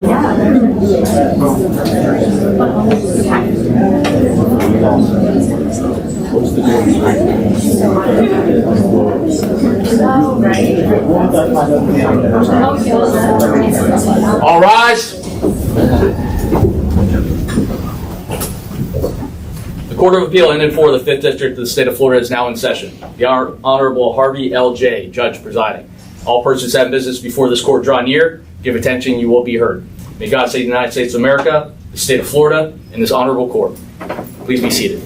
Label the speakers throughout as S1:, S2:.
S1: All rise. The Court of Appeal in and for the 5th District of the State of Florida is now in session. The Honorable Harvey L.J., Judge presiding. All persons having business before this court draw near. Give attention, you will be heard. May God save the United States of America, the State of Florida, and this honorable court. Please be seated.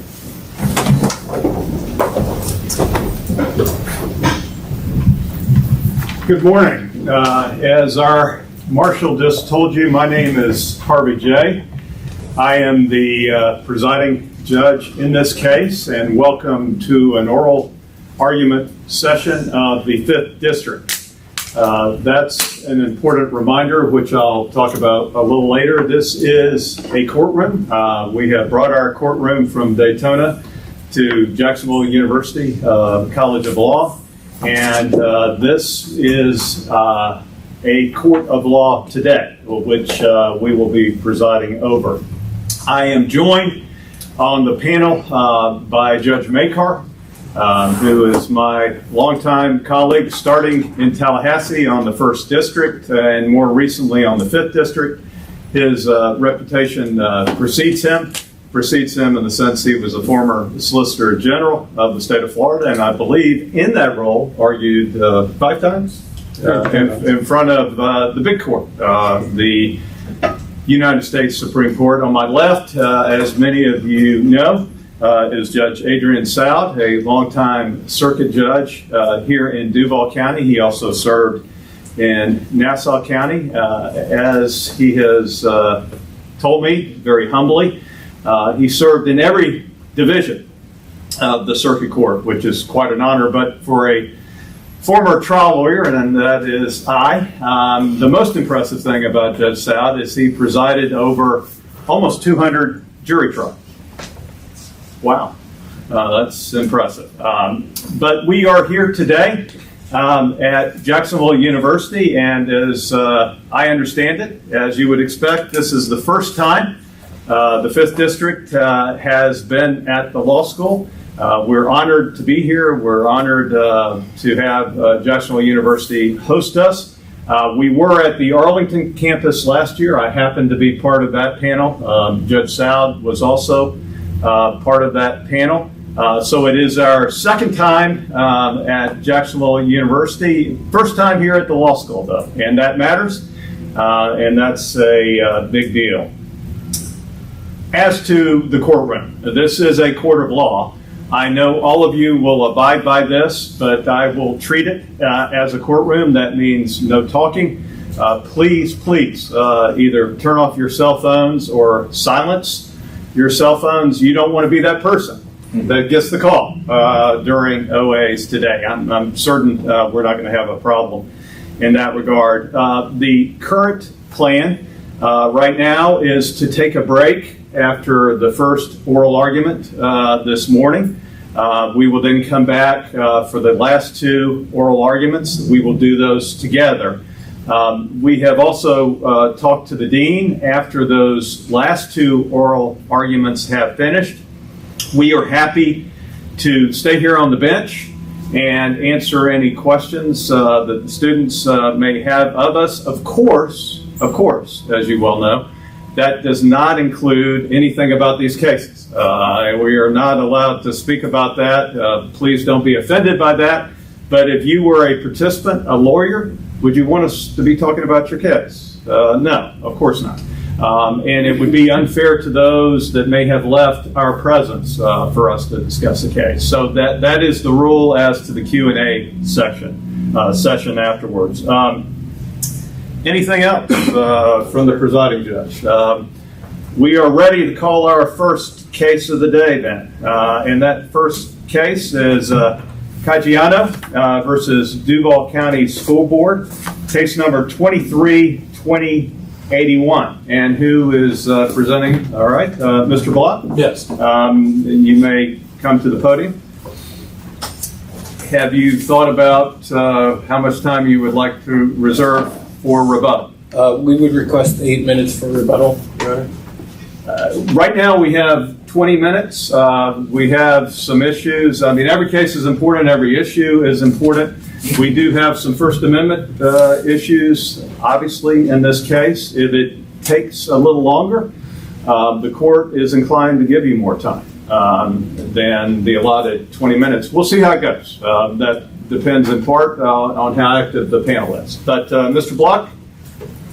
S2: Good morning. As our marshal just told you, my name is Harvey J. I am the presiding judge in this case, and welcome to an oral argument session of the 5th District. That's an important reminder, which I'll talk about a little later. This is a courtroom. We have brought our courtroom from Daytona to Jacksonville University College of Law, and this is a court of law today, which we will be presiding over. I am joined on the panel by Judge Makar, who is my longtime colleague, starting in Tallahassee on the 1st District and more recently on the 5th District. His reputation precedes him in the sense he was a former Solicitor General of the state of Florida, and I believe in that role argued 5 times in front of the big court, the United States Supreme Court. On my left, as many of you know, is Judge Adrian Soud, a longtime circuit judge here in Duval County. He also served in Nassau County. As he has told me very humbly, he served in every division of the circuit court, which is quite an honor. But for a former trial lawyer, and that is I, the most impressive thing about Judge Soud is he presided over almost 200 jury trials. Wow, that's impressive. But we are here today at Jacksonville University, and as I understand it, as you would expect, this is the first time the 5th District has been at the law school. We're honored to be here. We're honored to have Jacksonville University host us. We were at the Arlington campus last year. I happened to be part of that panel. Judge Soud was also part of that panel. So it is our second time at Jacksonville University. First time here at the law school, though, and that matters, and that's a big deal. As to the courtroom, this is a court of law. I know all of you will abide by this, but I will treat it as a courtroom. That means no talking. Please, either turn off your cell phones or silence your cell phones. You don't want to be that person that gets the call during OAs today. I'm certain we're not going to have a problem in that regard. The current plan right now is to take a break after the first oral argument this morning. We will then come back for the last 2 oral arguments. We will do those together. We have also talked to the dean after those last 2 oral arguments have finished. We are happy to stay here on the bench and answer any questions that the students may have of us. Of course, as you well know, that does not include anything about these cases. We are not allowed to speak about that. Please don't be offended by that. But if you were a participant, a lawyer, would you want us to be talking about your case? No, of course not. And it would be unfair to those that may have left our presence for us to discuss the case. So that is the rule as to the Q&A session afterwards. Anything else from the presiding judge? We are ready to call our first case of the day then. And that first case is Caggiano versus Duval County School Board, case number 23-2081. And who is presenting? All right, Mr. Block?
S3: Yes.
S2: You may come to the podium. Have you thought about how much time you would like to reserve for rebuttal?
S3: We would request 8 minutes for rebuttal, Your Honor.
S2: Right now, we have 20 minutes. We have some issues. I mean, every case is important. Every issue is important. We do have some First Amendment issues, obviously, in this case. If it takes a little longer, the court is inclined to give you more time than the allotted 20 minutes. We'll see how it goes. That depends in part on how active the panel is. But Mr. Block,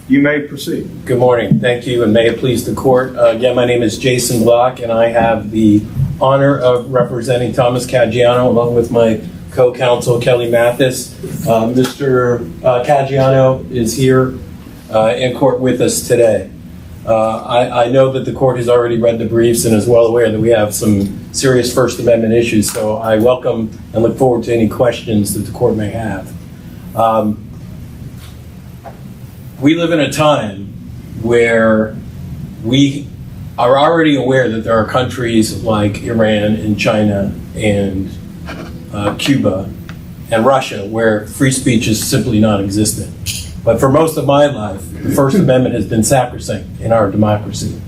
S2: you may proceed.
S3: Good morning. Thank you, and may it please the court. Again, my name is Jason Block, and I have the honor of representing Thomas Caggiano along with my co-counsel, Kelly Mathis. Mr. Caggiano is here in court with us today. I know that the court has already read the briefs and is well aware that we have some serious First Amendment issues, so I welcome and look forward to any questions that the court may have. We live in a time where we are already aware that there are countries like Iran and China and Cuba and Russia where free speech is simply non-existent. But for most of my life, the First Amendment has been sacrosanct in our democracy.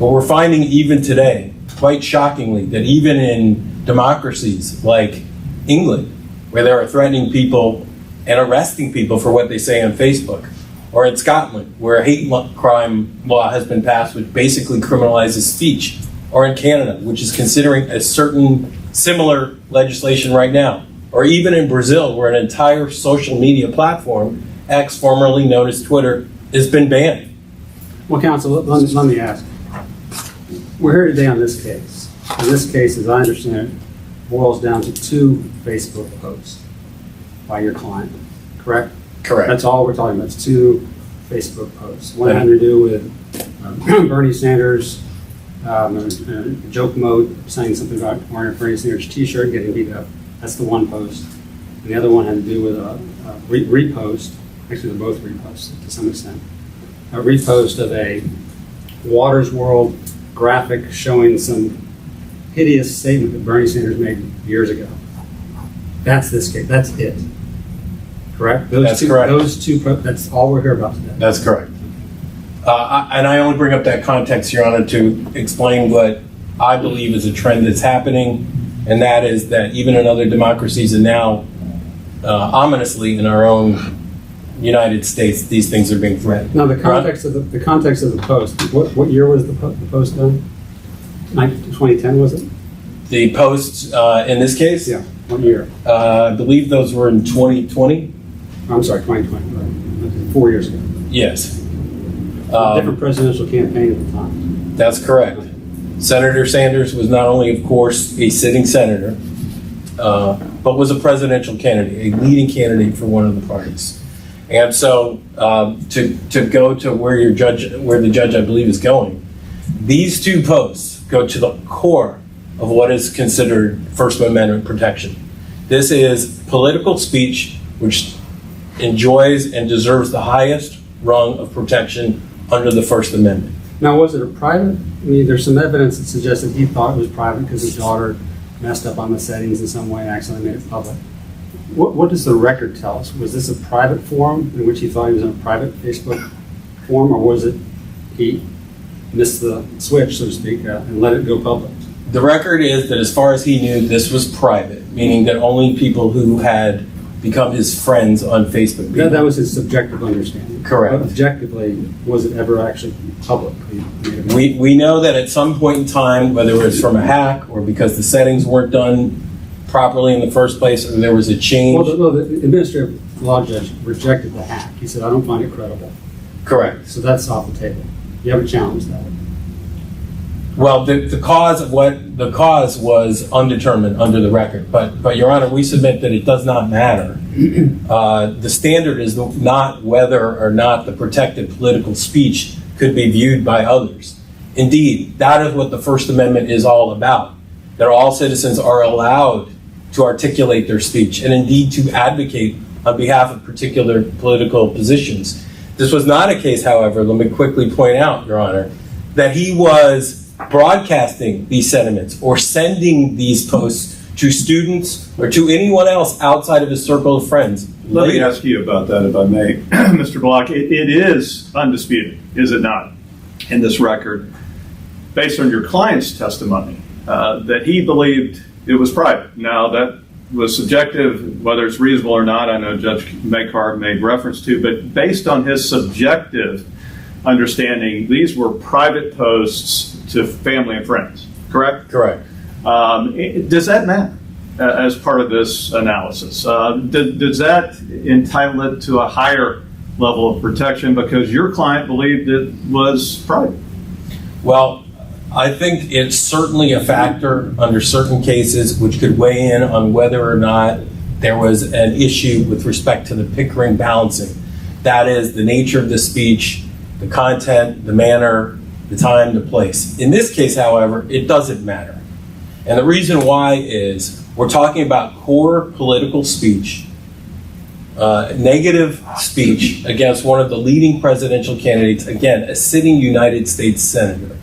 S3: But we're finding even today, quite shockingly, that even in democracies like England, where they are threatening people and arresting people for what they say on Facebook, or in Scotland, where a hate crime law has been passed which basically criminalizes speech, or in Canada, which is considering a certain similar legislation right now, or even in Brazil, where an entire social media platform, X, formerly known as Twitter, has been banned.
S4: Well, counsel, let me ask. We're here today on this case. And this case, as I understand it, boils down to 2 Facebook posts by your client, correct?
S3: Correct.
S4: That's all we're talking about. It's 2 Facebook posts. One had to do with Bernie Sanders, joke mode, saying something about wearing a Bernie Sanders t-shirt, getting beat up. That's the one post. And the other one had to do with a repost. Actually, they're both reposts to some extent. A repost of a Waters World graphic showing some hideous statement that Bernie Sanders made years ago. That's this case. That's it. Correct?
S3: That's correct.
S4: That's all we're here about today.
S3: That's correct. And I only bring up that context, Your Honor, to explain what I believe is a trend that's happening, and that is that even in other democracies and now, ominously in our own United States, these things are being threatened.
S4: Now, the context of the post. What year was the post done? 2010 was it?
S3: The posts in this case,
S4: Yeah. What year?
S3: I believe those were in 2020.
S4: I'm sorry, 2020. Right. 4 years ago.
S3: Yes.
S4: Different presidential campaign at the time.
S3: That's correct. Senator Sanders was not only, of course, a sitting senator, but was a presidential candidate, a leading candidate for one of the parties. And so, to go to where the judge, I believe, is going, these 2 posts go to the core of what is considered First Amendment protection. This is political speech which enjoys and deserves the highest rung of protection under the First Amendment.
S4: Now, was it a private? I mean, there's some evidence that suggests that he thought it was private because his daughter messed up on the settings in some way and accidentally made it public. What does the record tell us? Was this a private forum in which he thought he was in a private Facebook forum, or was it he missed the switch, so to speak, and let it go public?
S3: The record is that as far as he knew, this was private, meaning that only people who had become his friends on Facebook.
S4: That was his subjective understanding.
S3: Correct.
S4: But objectively, was it ever actually public?
S3: We know that at some point in time, whether it was from a hack or because the settings weren't done properly in the first place, or there was a change.
S4: Well, the administrative law judge rejected the hack. He said, I don't find it credible.
S3: Correct.
S4: So that's off the table. You haven't challenged that.
S3: Well, the cause was undetermined under the record, but Your Honor, we submit that it does not matter. The standard is not whether or not the protected political speech could be viewed by others. Indeed, that is what the First Amendment is all about. That all citizens are allowed to articulate their speech and indeed to advocate on behalf of particular political positions. This was not a case, however, let me quickly point out, Your Honor, that he was broadcasting these sentiments or sending these posts to students or to anyone else outside of his circle of friends.
S2: Let me ask you about that, if I may, Mr. Block. It is undisputed, is it not, in this record, based on your client's testimony, that he believed it was private. Now, that was subjective, whether it's reasonable or not, I know Judge Makar made reference to, but based on his subjective understanding, these were private posts to family and friends, correct?
S3: Correct.
S2: Does that matter as part of this analysis? Does that entitle it to a higher level of protection because your client believed it was private?
S3: Well, I think it's certainly a factor under certain cases which could weigh in on whether or not there was an issue with respect to the Pickering balancing. That is, the nature of the speech, the content, the manner, the time, the place. In this case, however, it doesn't matter. And the reason why is we're talking about core political speech, negative speech against one of the leading presidential candidates, again, a sitting United States senator.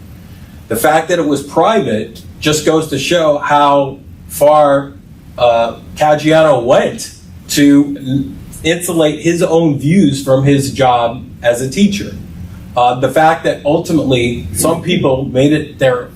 S3: The fact that it was private just goes to show how far Caggiano went to insulate his own views from his job as a teacher. The fact that ultimately some people made it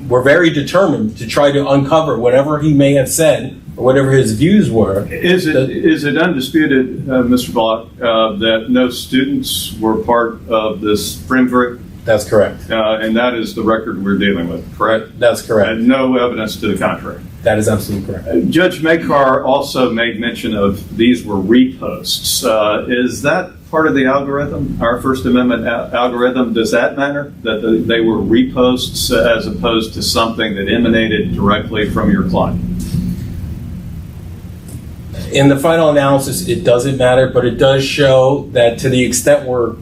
S3: were very determined to try to uncover whatever he may have said or whatever his views were.
S2: Is it undisputed, Mr. Block, that no students were part of this framework?
S3: That's correct.
S2: And that is the record we're dealing with, correct?
S3: That's correct.
S2: And no evidence to the contrary.
S3: That is absolutely correct.
S2: Judge Makar also made mention of these were reposts. Is that part of the algorithm, our First Amendment algorithm? Does that matter, that they were reposts as opposed to something that emanated directly from your client?
S3: In the final analysis, it doesn't matter, but it does show that to the extent we're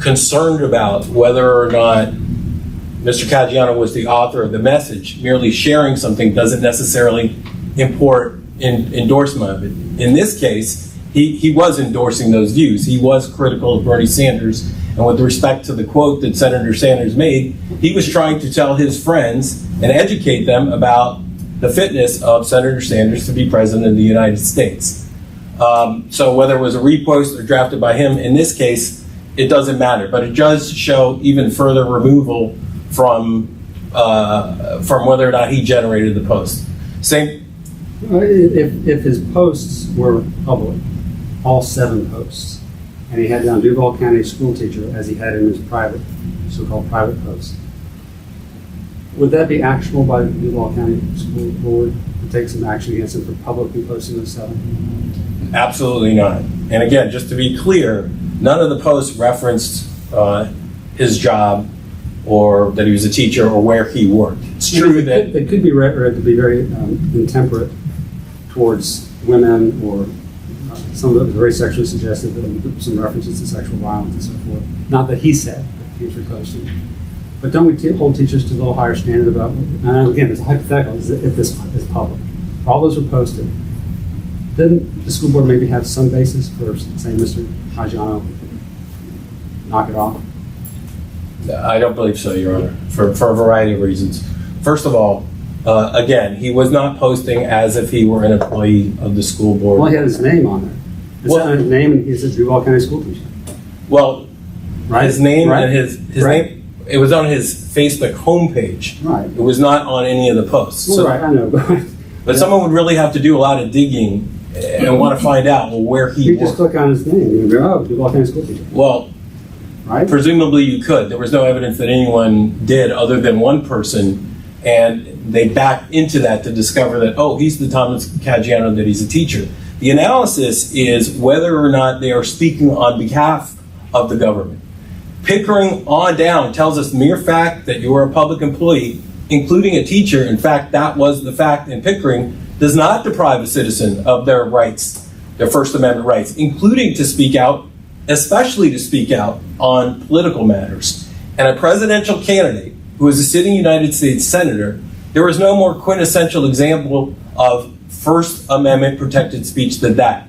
S3: concerned about whether or not Mr. Caggiano was the author of the message, merely sharing something doesn't necessarily import endorsement of it. In this case, he was endorsing those views. He was critical of Bernie Sanders. And with respect to the quote that Senator Sanders made, he was trying to tell his friends and educate them about the fitness of Senator Sanders to be president of the United States. So whether it was a repost or drafted by him, in this case, it doesn't matter. But it does show even further removal from whether or not he generated the post. Same.
S4: If his posts were public, all 7 posts, and he had down Duval County school teacher as he had in his private, so-called private posts, would that be actionable by the Duval County School Board to take some action against him for publicly posting those 7?
S3: Absolutely not. And again, just to be clear, none of the posts referenced his job or that he was a teacher or where he worked. It's true that
S4: they could be read to be very intemperate towards women, or some of it very sexually suggestive, some references to sexual violence and so forth. Not that he said, but he was reposting. But don't we hold teachers to a little higher standard about, and again, it's hypothetical, if this is public. All those were posted. Didn't the school board maybe have some basis for saying, Mr. Caggiano, knock it off?
S3: I don't believe so, Your Honor, for a variety of reasons. First of all, again, he was not posting as if he were an employee of the school board.
S4: Well, he had his name on there. His name, and he says Duval County School Teacher.
S3: Well,
S4: Right?
S3: his name
S4: Right?
S3: and his
S4: Right.
S3: name, it was on his Facebook homepage.
S4: Right.
S3: It was not on any of the posts.
S4: Well,
S3: So-
S4: right, I know.
S3: But someone would really have to do a lot of digging and want to find out, well, where he
S4: You just
S3: worked.
S4: click on his name, and you go, oh, Duval County School Teacher.
S3: Well,
S4: Right?
S3: presumably you could. There was no evidence that anyone did other than one person, and they backed into that to discover that, oh, he's the Thomas Caggiano, that he's a teacher. The analysis is whether or not they are speaking on behalf of the government. Pickering on down tells us the mere fact that you are a public employee, including a teacher, in fact, that was the fact in Pickering, does not deprive a citizen of their rights, their First Amendment rights, including to speak out, especially to speak out on political matters. And a presidential candidate who is a sitting United States senator, there is no more quintessential example of First Amendment protected speech than that.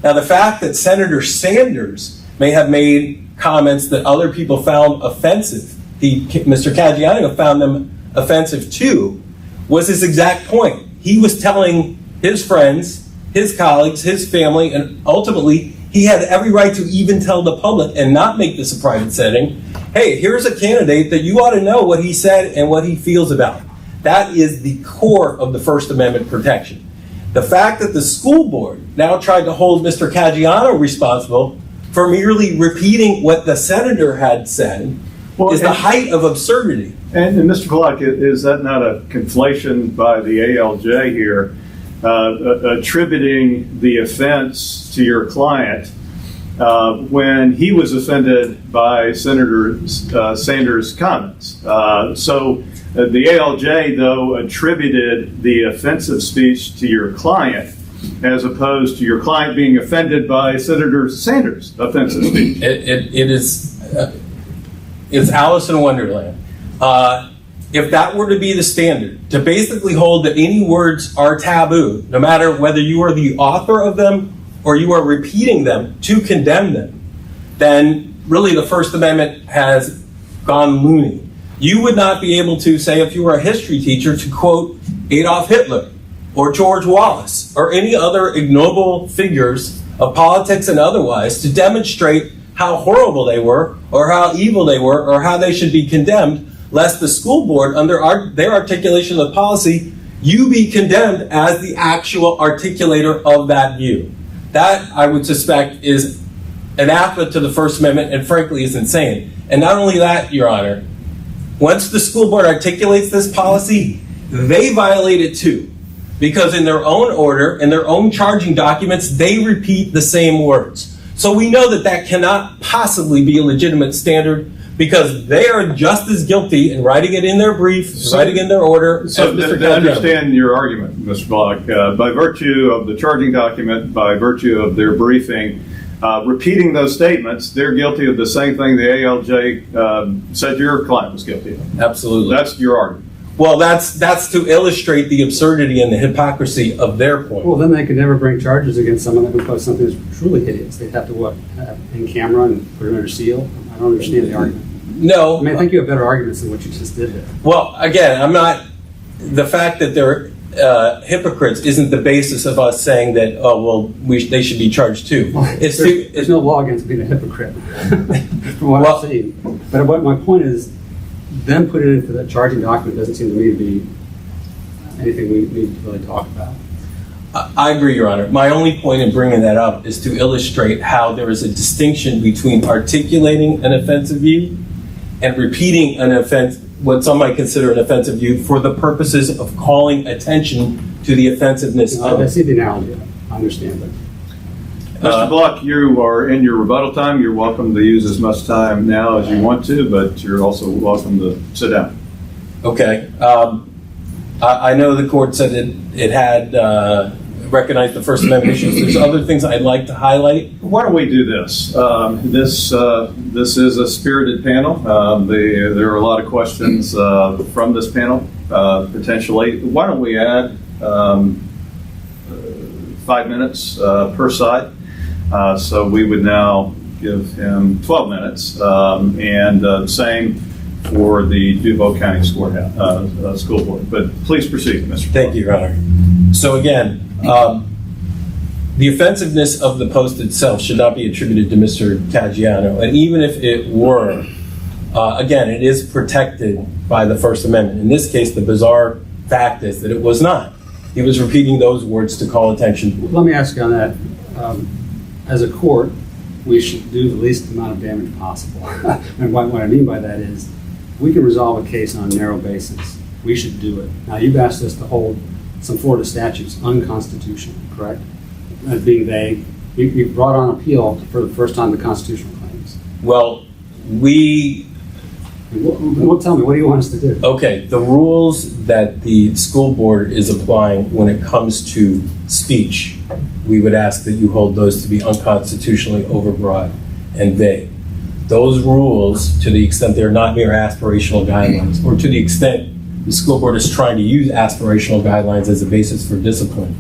S3: Now, the fact that Senator Sanders may have made comments that other people found offensive, Mr. Caggiano found them offensive too, was his exact point. he was telling his friends, his colleagues, his family, and ultimately he had every right to even tell the public and not make this a private setting. Hey, here's a candidate that you ought to know what he said and what he feels about. That is the core of the First Amendment protection. The fact that the school board now tried to hold Mr. Caggiano responsible for merely repeating what the senator had said is the height of absurdity.
S2: And Mr. Block, is that not a conflation by the ALJ here, attributing the offense to your client when he was offended by Senator Sanders' comments? So the ALJ, though, attributed the offensive speech to your client as opposed to your client being offended by Senator Sanders' offensive speech.
S3: It's Alice in Wonderland. If that were to be the standard, to basically hold that any words are taboo, no matter whether you are the author of them or you are repeating them to condemn them, then really the First Amendment has gone loony. You would not be able to say, if you were a history teacher, to quote Adolf Hitler or George Wallace or any other ignoble figures of politics and otherwise to demonstrate how horrible they were or how evil they were or how they should be condemned, lest the school board, under their articulation of the policy, you be condemned as the actual articulator of that view. That, I would suspect, is anathema to the First Amendment and frankly is insane. And not only that, Your Honor, once the school board articulates this policy, they violate it too. Because in their own order, in their own charging documents, they repeat the same words. So we know that that cannot possibly be a legitimate standard because they are just as guilty in writing it in their brief, writing in their order.
S2: So to understand your argument, Mr. Block, by virtue of the charging document, by virtue of their briefing, repeating those statements, they're guilty of the same thing the ALJ said your client was guilty of.
S3: Absolutely.
S2: That's your argument.
S3: Well, that's to illustrate the absurdity and the hypocrisy of their point.
S4: Well, then they could never bring charges against someone that would post something that's truly hideous. They'd have to, in camera and put it under seal? I don't understand the argument.
S3: No.
S4: I mean, I think you have better arguments than what you just did there.
S3: Well, again, the fact that they're hypocrites isn't the basis of us saying that, they should be charged too.
S4: There's no law against being a hypocrite, from what I've seen. But what my point is, them putting it into that charging document doesn't seem to me to be anything we need to really talk about.
S3: I agree, Your Honor. My only point in bringing that up is to illustrate how there is a distinction between articulating an offensive view and repeating what some might consider an offensive view for the purposes of calling attention to the offensiveness of
S4: I
S3: it.
S4: see the analogy. I understand it.
S2: Mr. Block, you are in your rebuttal time. You're welcome to use as much time now as you want to, but you're also welcome to sit down.
S3: Okay. I know the court said it had recognized the First Amendment issues. There's other things I'd like to highlight.
S2: Why don't we do this? This is a spirited panel. There are a lot of questions from this panel, potentially. Why don't we add 5 minutes per side? So we would now give him 12 minutes, and same for the Duval County School Board. But please proceed, Mr.
S3: Thank you, Your Honor. So again, the offensiveness of the post itself should not be attributed to Mr. Caggiano, and even if it were, again, it is protected by the First Amendment. In this case, the bizarre fact is that it was not. He was repeating those words to call attention.
S4: Let me ask you on that. As a court, we should do the least amount of damage possible. And what I mean by that is, we can resolve a case on a narrow basis. We should do it. Now, you've asked us to hold some Florida statutes unconstitutional, correct? As being vague. You brought on appeal for the first time the constitutional claims.
S3: Well,
S4: Tell me, what do you want us to do?
S3: Okay, the rules that the school board is applying when it comes to speech, we would ask that you hold those to be unconstitutionally overbroad and vague. Those rules, to the extent they're not mere aspirational guidelines, or to the extent the school board is trying to use aspirational guidelines as a basis for discipline,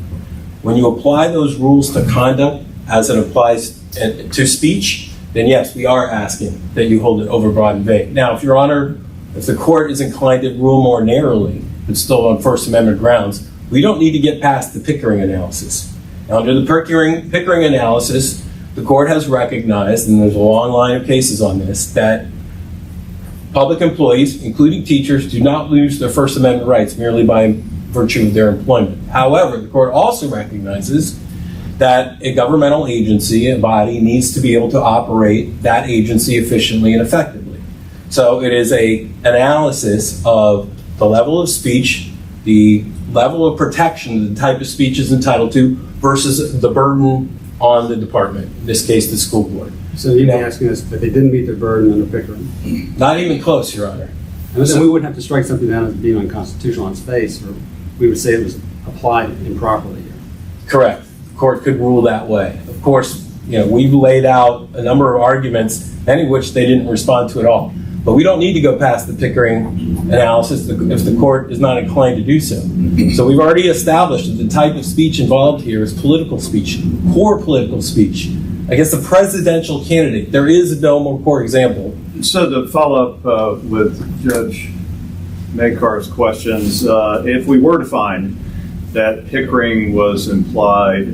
S3: when you apply those rules to conduct as it applies to speech, then yes, we are asking that you hold it overbroad and vague. Now, if the court is inclined to rule more narrowly, but still on First Amendment grounds, we don't need to get past the Pickering analysis. Now, under the Pickering analysis, the court has recognized, and there's a long line of cases on this, that public employees, including teachers, do not lose their First Amendment rights merely by virtue of their employment. However, the court also recognizes that a governmental agency, a body, needs to be able to operate that agency efficiently and effectively. So it is an analysis of the level of speech, the level of protection the type of speech is entitled to, versus the burden on the department, in this case, the school board.
S4: So you'd be asking us, but they didn't meet their burden under Pickering?
S3: Not even close, Your Honor.
S4: And then we wouldn't have to strike something down as being unconstitutional on its face, or we would say it was applied improperly here.
S3: Correct. The court could rule that way. Of course, we've laid out a number of arguments, many of which they didn't respond to at all. But we don't need to go past the Pickering analysis if the court is not inclined to do so. So we've already established that the type of speech involved here is political speech, core political speech. Against the presidential candidate, there is no more core example.
S2: So to follow up with Judge Makar's questions, if we were to find that Pickering was applied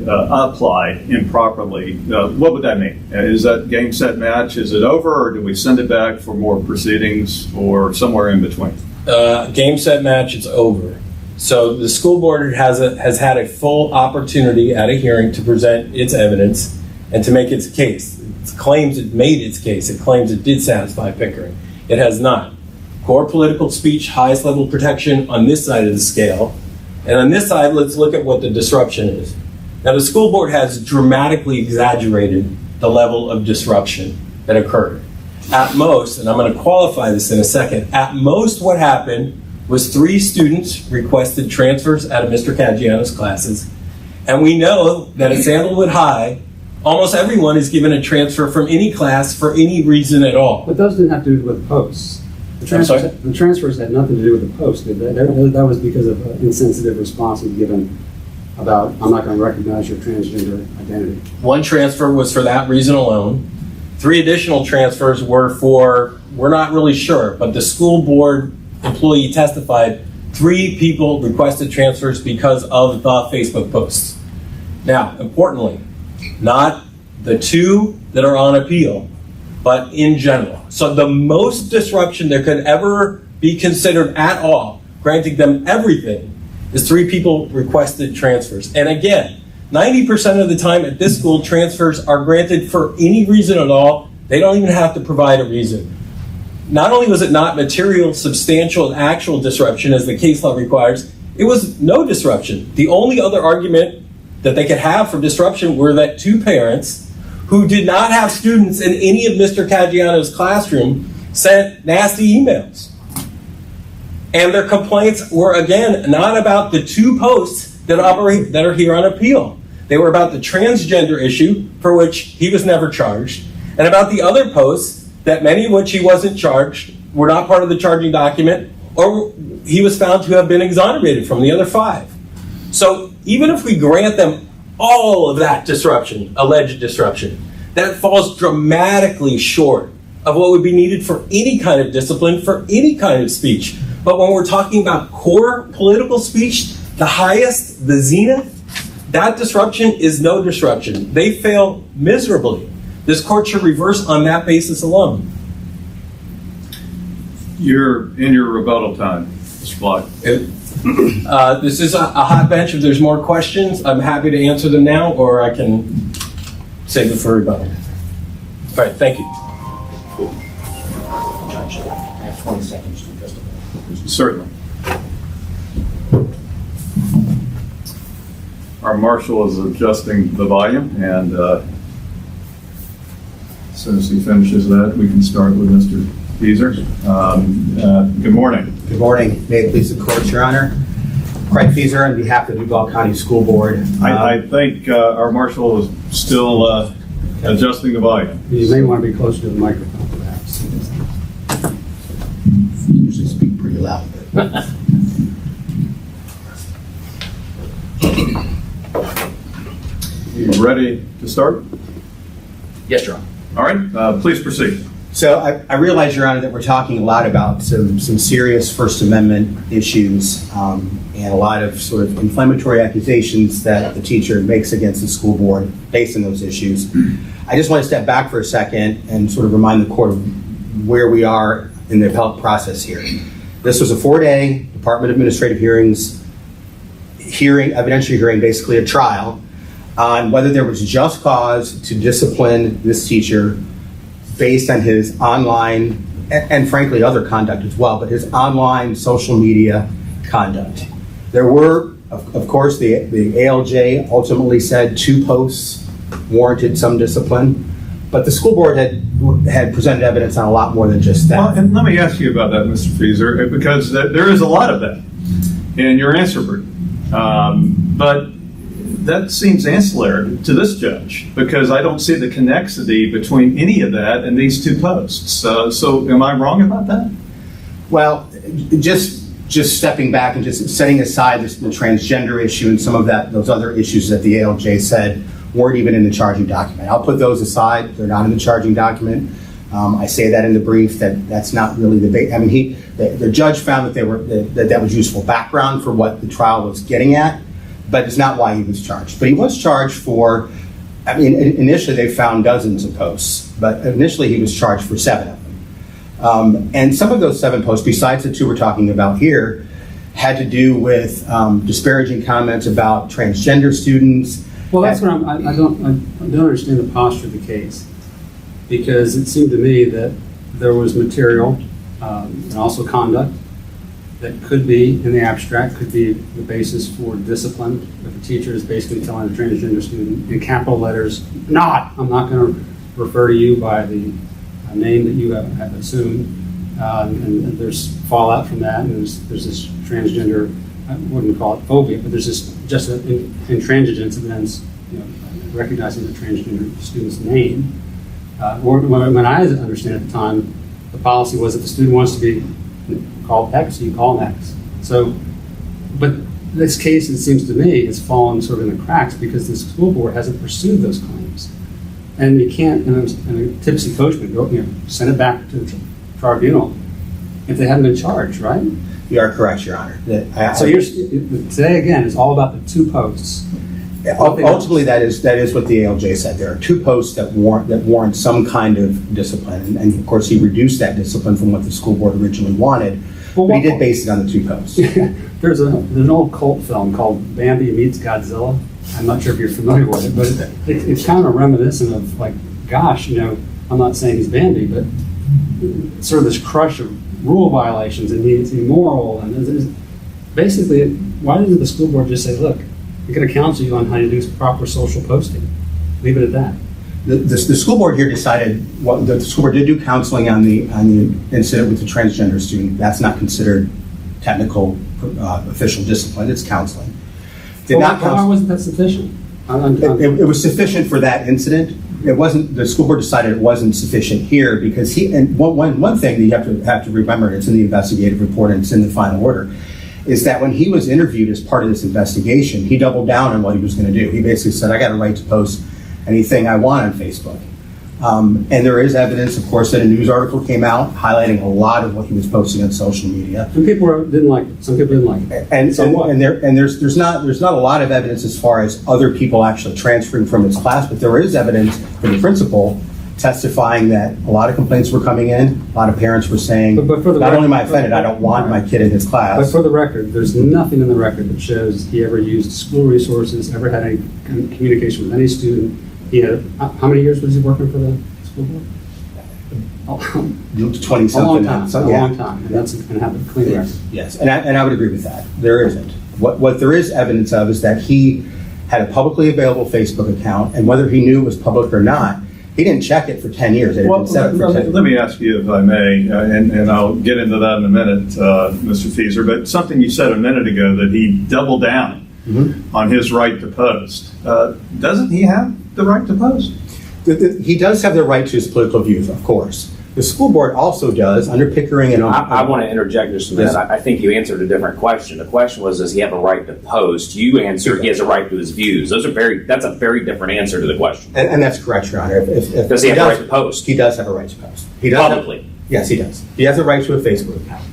S2: improperly, what would that mean? Is that game, set, match? Is it over, or do we send it back for more proceedings, or somewhere in between?
S3: Game, set, match, it's over. So the school board has had a full opportunity at a hearing to present its evidence and to make its case. It claims it made its case. It claims it did satisfy Pickering. It has not. Core political speech, highest level protection on this side of the scale. And on this side, let's look at what the disruption is. Now, the school board has dramatically exaggerated the level of disruption that occurred. At most, and I'm going to qualify this in a second, at most what happened was 3 students requested transfers out of Mr. Caggiano's classes. And we know that at Sandalwood High, almost everyone is given a transfer from any class for any reason at all.
S4: But those didn't have to do with posts. The transfers had nothing to do with the post. That was because of an insensitive response given about, I'm not going to recognize your transgender identity.
S3: 1 transfer was for that reason alone. 3 additional transfers were for, we're not really sure, but the school board employee testified 3 people requested transfers because of the Facebook posts. Now, importantly, not the 2 that are on appeal, but in general. So the most disruption that could ever be considered at all, granting them everything, is 3 people requested transfers. And again, 90% of the time at this school, transfers are granted for any reason at all. They don't even have to provide a reason. Not only was it not material, substantial, actual disruption as the case law requires, it was no disruption. The only other argument that they could have for disruption were that 2 parents who did not have students in any of Mr. Caggiano's classroom sent nasty emails. And their complaints were, again, not about the 2 posts that are here on appeal. They were about the transgender issue, for which he was never charged, and about the other posts, that many of which he wasn't charged, were not part of the charging document, or he was found to have been exonerated from the other 5. So even if we grant them all of that disruption, alleged disruption, that falls dramatically short of what would be needed for any kind of discipline, for any kind of speech. But when we're talking about core political speech, the highest, the zenith, that disruption is no disruption. They fail miserably. This court should reverse on that basis alone.
S2: You're in your rebuttal time, Mr. Block.
S3: This is a hot bench. If there's more questions, I'm happy to answer them now, or I can save it for rebuttal. All right, thank you.
S1: Judge, I have 20 seconds to address the board.
S2: Certainly. Our marshal is adjusting the volume, and as soon as he finishes that, we can start with Mr. Fieser. Good morning.
S5: Good morning. May it please the court, Your Honor. Craig Fieser on behalf of the Duval County School Board.
S2: I think our marshal is still adjusting the volume.
S4: You may want to be closer to the microphone, perhaps.
S5: Usually speak pretty loud.
S2: You ready to start?
S1: Yes, Your Honor.
S2: All right, please proceed.
S5: So I realize, Your Honor, that we're talking a lot about some serious First Amendment issues and a lot of sort of inflammatory accusations that the teacher makes against the school board based on those issues. I just want to step back for a second and sort of remind the court of where we are in the appellate process here. This was a 4-day Department of Administrative Hearings evidentiary hearing, basically a trial, on whether there was just cause to discipline this teacher based on his online, and frankly other conduct as well, but his online social media conduct. There were, of course, the ALJ ultimately said 2 posts warranted some discipline, but the school board had presented evidence on a lot more than just that.
S2: Well, and let me ask you about that, Mr. Fieser, because there is a lot of that in your answer brief. But that seems ancillary to this judge, because I don't see the connexity between any of that and these 2 posts. So am I wrong about that?
S5: Well, just stepping back and just setting aside the transgender issue and some of those other issues that the ALJ said weren't even in the charging document. I'll put those aside. They're not in the charging document. I say that in the brief that's not really the. I mean, the judge found that that was useful background for what the trial was getting at, but it's not why he was charged. But he was charged for. I mean, initially they found dozens of posts, but initially he was charged for 7 of them. And some of those 7 posts, besides the 2 we're talking about here, had to do with disparaging comments about transgender students.
S4: Well, that's what I don't understand the posture of the case, because it seemed to me that there was material and also conduct that could be, in the abstract, could be the basis for discipline. If the teacher is basically telling a transgender student in capital letters, I'm not going to refer to you by the name that you have assumed, and there's fallout from that, and there's this transgender, I wouldn't call it phobia, but there's this just intransigence against, recognizing the transgender student's name. When I understand at the time, the policy was if the student wants to be called X, you call him X. So, but this case, it seems to me, has fallen sort of in the cracks because the school board hasn't pursued those claims. And you can't, in a tipsy coachman, go, send it back to the tribunal if they haven't been charged, right?
S5: You are correct, Your Honor.
S4: So today, again, is all about the 2 posts.
S5: Ultimately, that is what the ALJ said. There are 2 posts that warrant some kind of discipline, and of course, he reduced that discipline from what the school board originally wanted. But he did base it on the 2 posts.
S4: There's an old cult film called Bambi Meets Godzilla. I'm not sure if you're familiar with it, but it's kind of reminiscent of, like, gosh, I'm not saying he's Bambi, but sort of this crush of rule violations, and he's immoral, and basically, why didn't the school board just say, look, we're going to counsel you on how to do proper social posting? Leave it at that.
S5: The school board here decided, the school board did do counseling on the incident with the transgender student. That's not considered technical official discipline, it's counseling.
S4: Why wasn't that sufficient?
S5: It was sufficient for that incident. It wasn't. The school board decided it wasn't sufficient here because one thing that you have to remember, and it's in the investigative report and it's in the final order, is that when he was interviewed as part of this investigation, he doubled down on what he was going to do. He basically said, I got a right to post anything I want on Facebook. And there is evidence, of course, that a news article came out highlighting a lot of what he was posting on social media.
S4: Some people didn't like it. Some people didn't like it.
S5: And
S4: so what?
S5: There's not a lot of evidence as far as other people actually transferring from his class, but there is evidence from the principal testifying that a lot of complaints were coming in. A lot of parents were saying,
S4: but for the
S5: not
S4: record,
S5: only am I offended, I don't want my kid in his class.
S4: But for the record, there's nothing in the record that shows he ever used school resources, ever had any communication with any student. He had, how many years was he working for the school board?
S5: 20-something.
S4: A long time. A long time. And that's going to have a clean record.
S5: Yes, and I would agree with that. There isn't. What there is evidence of is that he had a publicly available Facebook account, and whether he knew it was public or not, he didn't check it for 10 years. It had been set up for 10 years.
S2: Let me ask you, if I may, and I'll get into that in a minute, Mr. Fieser, but something you said a minute ago, that he doubled down on his right to post. Doesn't he have the right to post?
S5: He does have the right to his political views, of course. The school board also does, under Pickering and...
S6: I want to interject just a minute. I think you answered a different question. The question was, does he have a right to post? You answered he has a right to his views. That's a very different answer to the question.
S5: And that's correct, Your Honor.
S6: Does he have a right to post?
S5: He does have a right to post. He does
S6: Publicly?
S5: Yes, he does. He has a right to a Facebook account.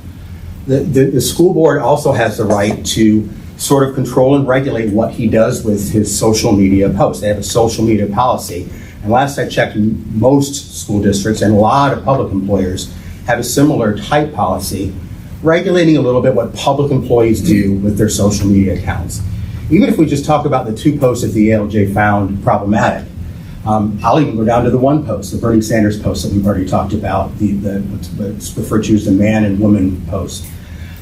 S5: The school board also has the right to sort of control and regulate what he does with his social media posts. They have a social media policy. And last I checked, most school districts and a lot of public employers have a similar type policy, regulating a little bit what public employees do with their social media accounts. Even if we just talk about the 2 posts that the ALJ found problematic, I'll even go down to the 1 post, the Bernie Sanders post that we've already talked about, what's referred to as the man and woman post.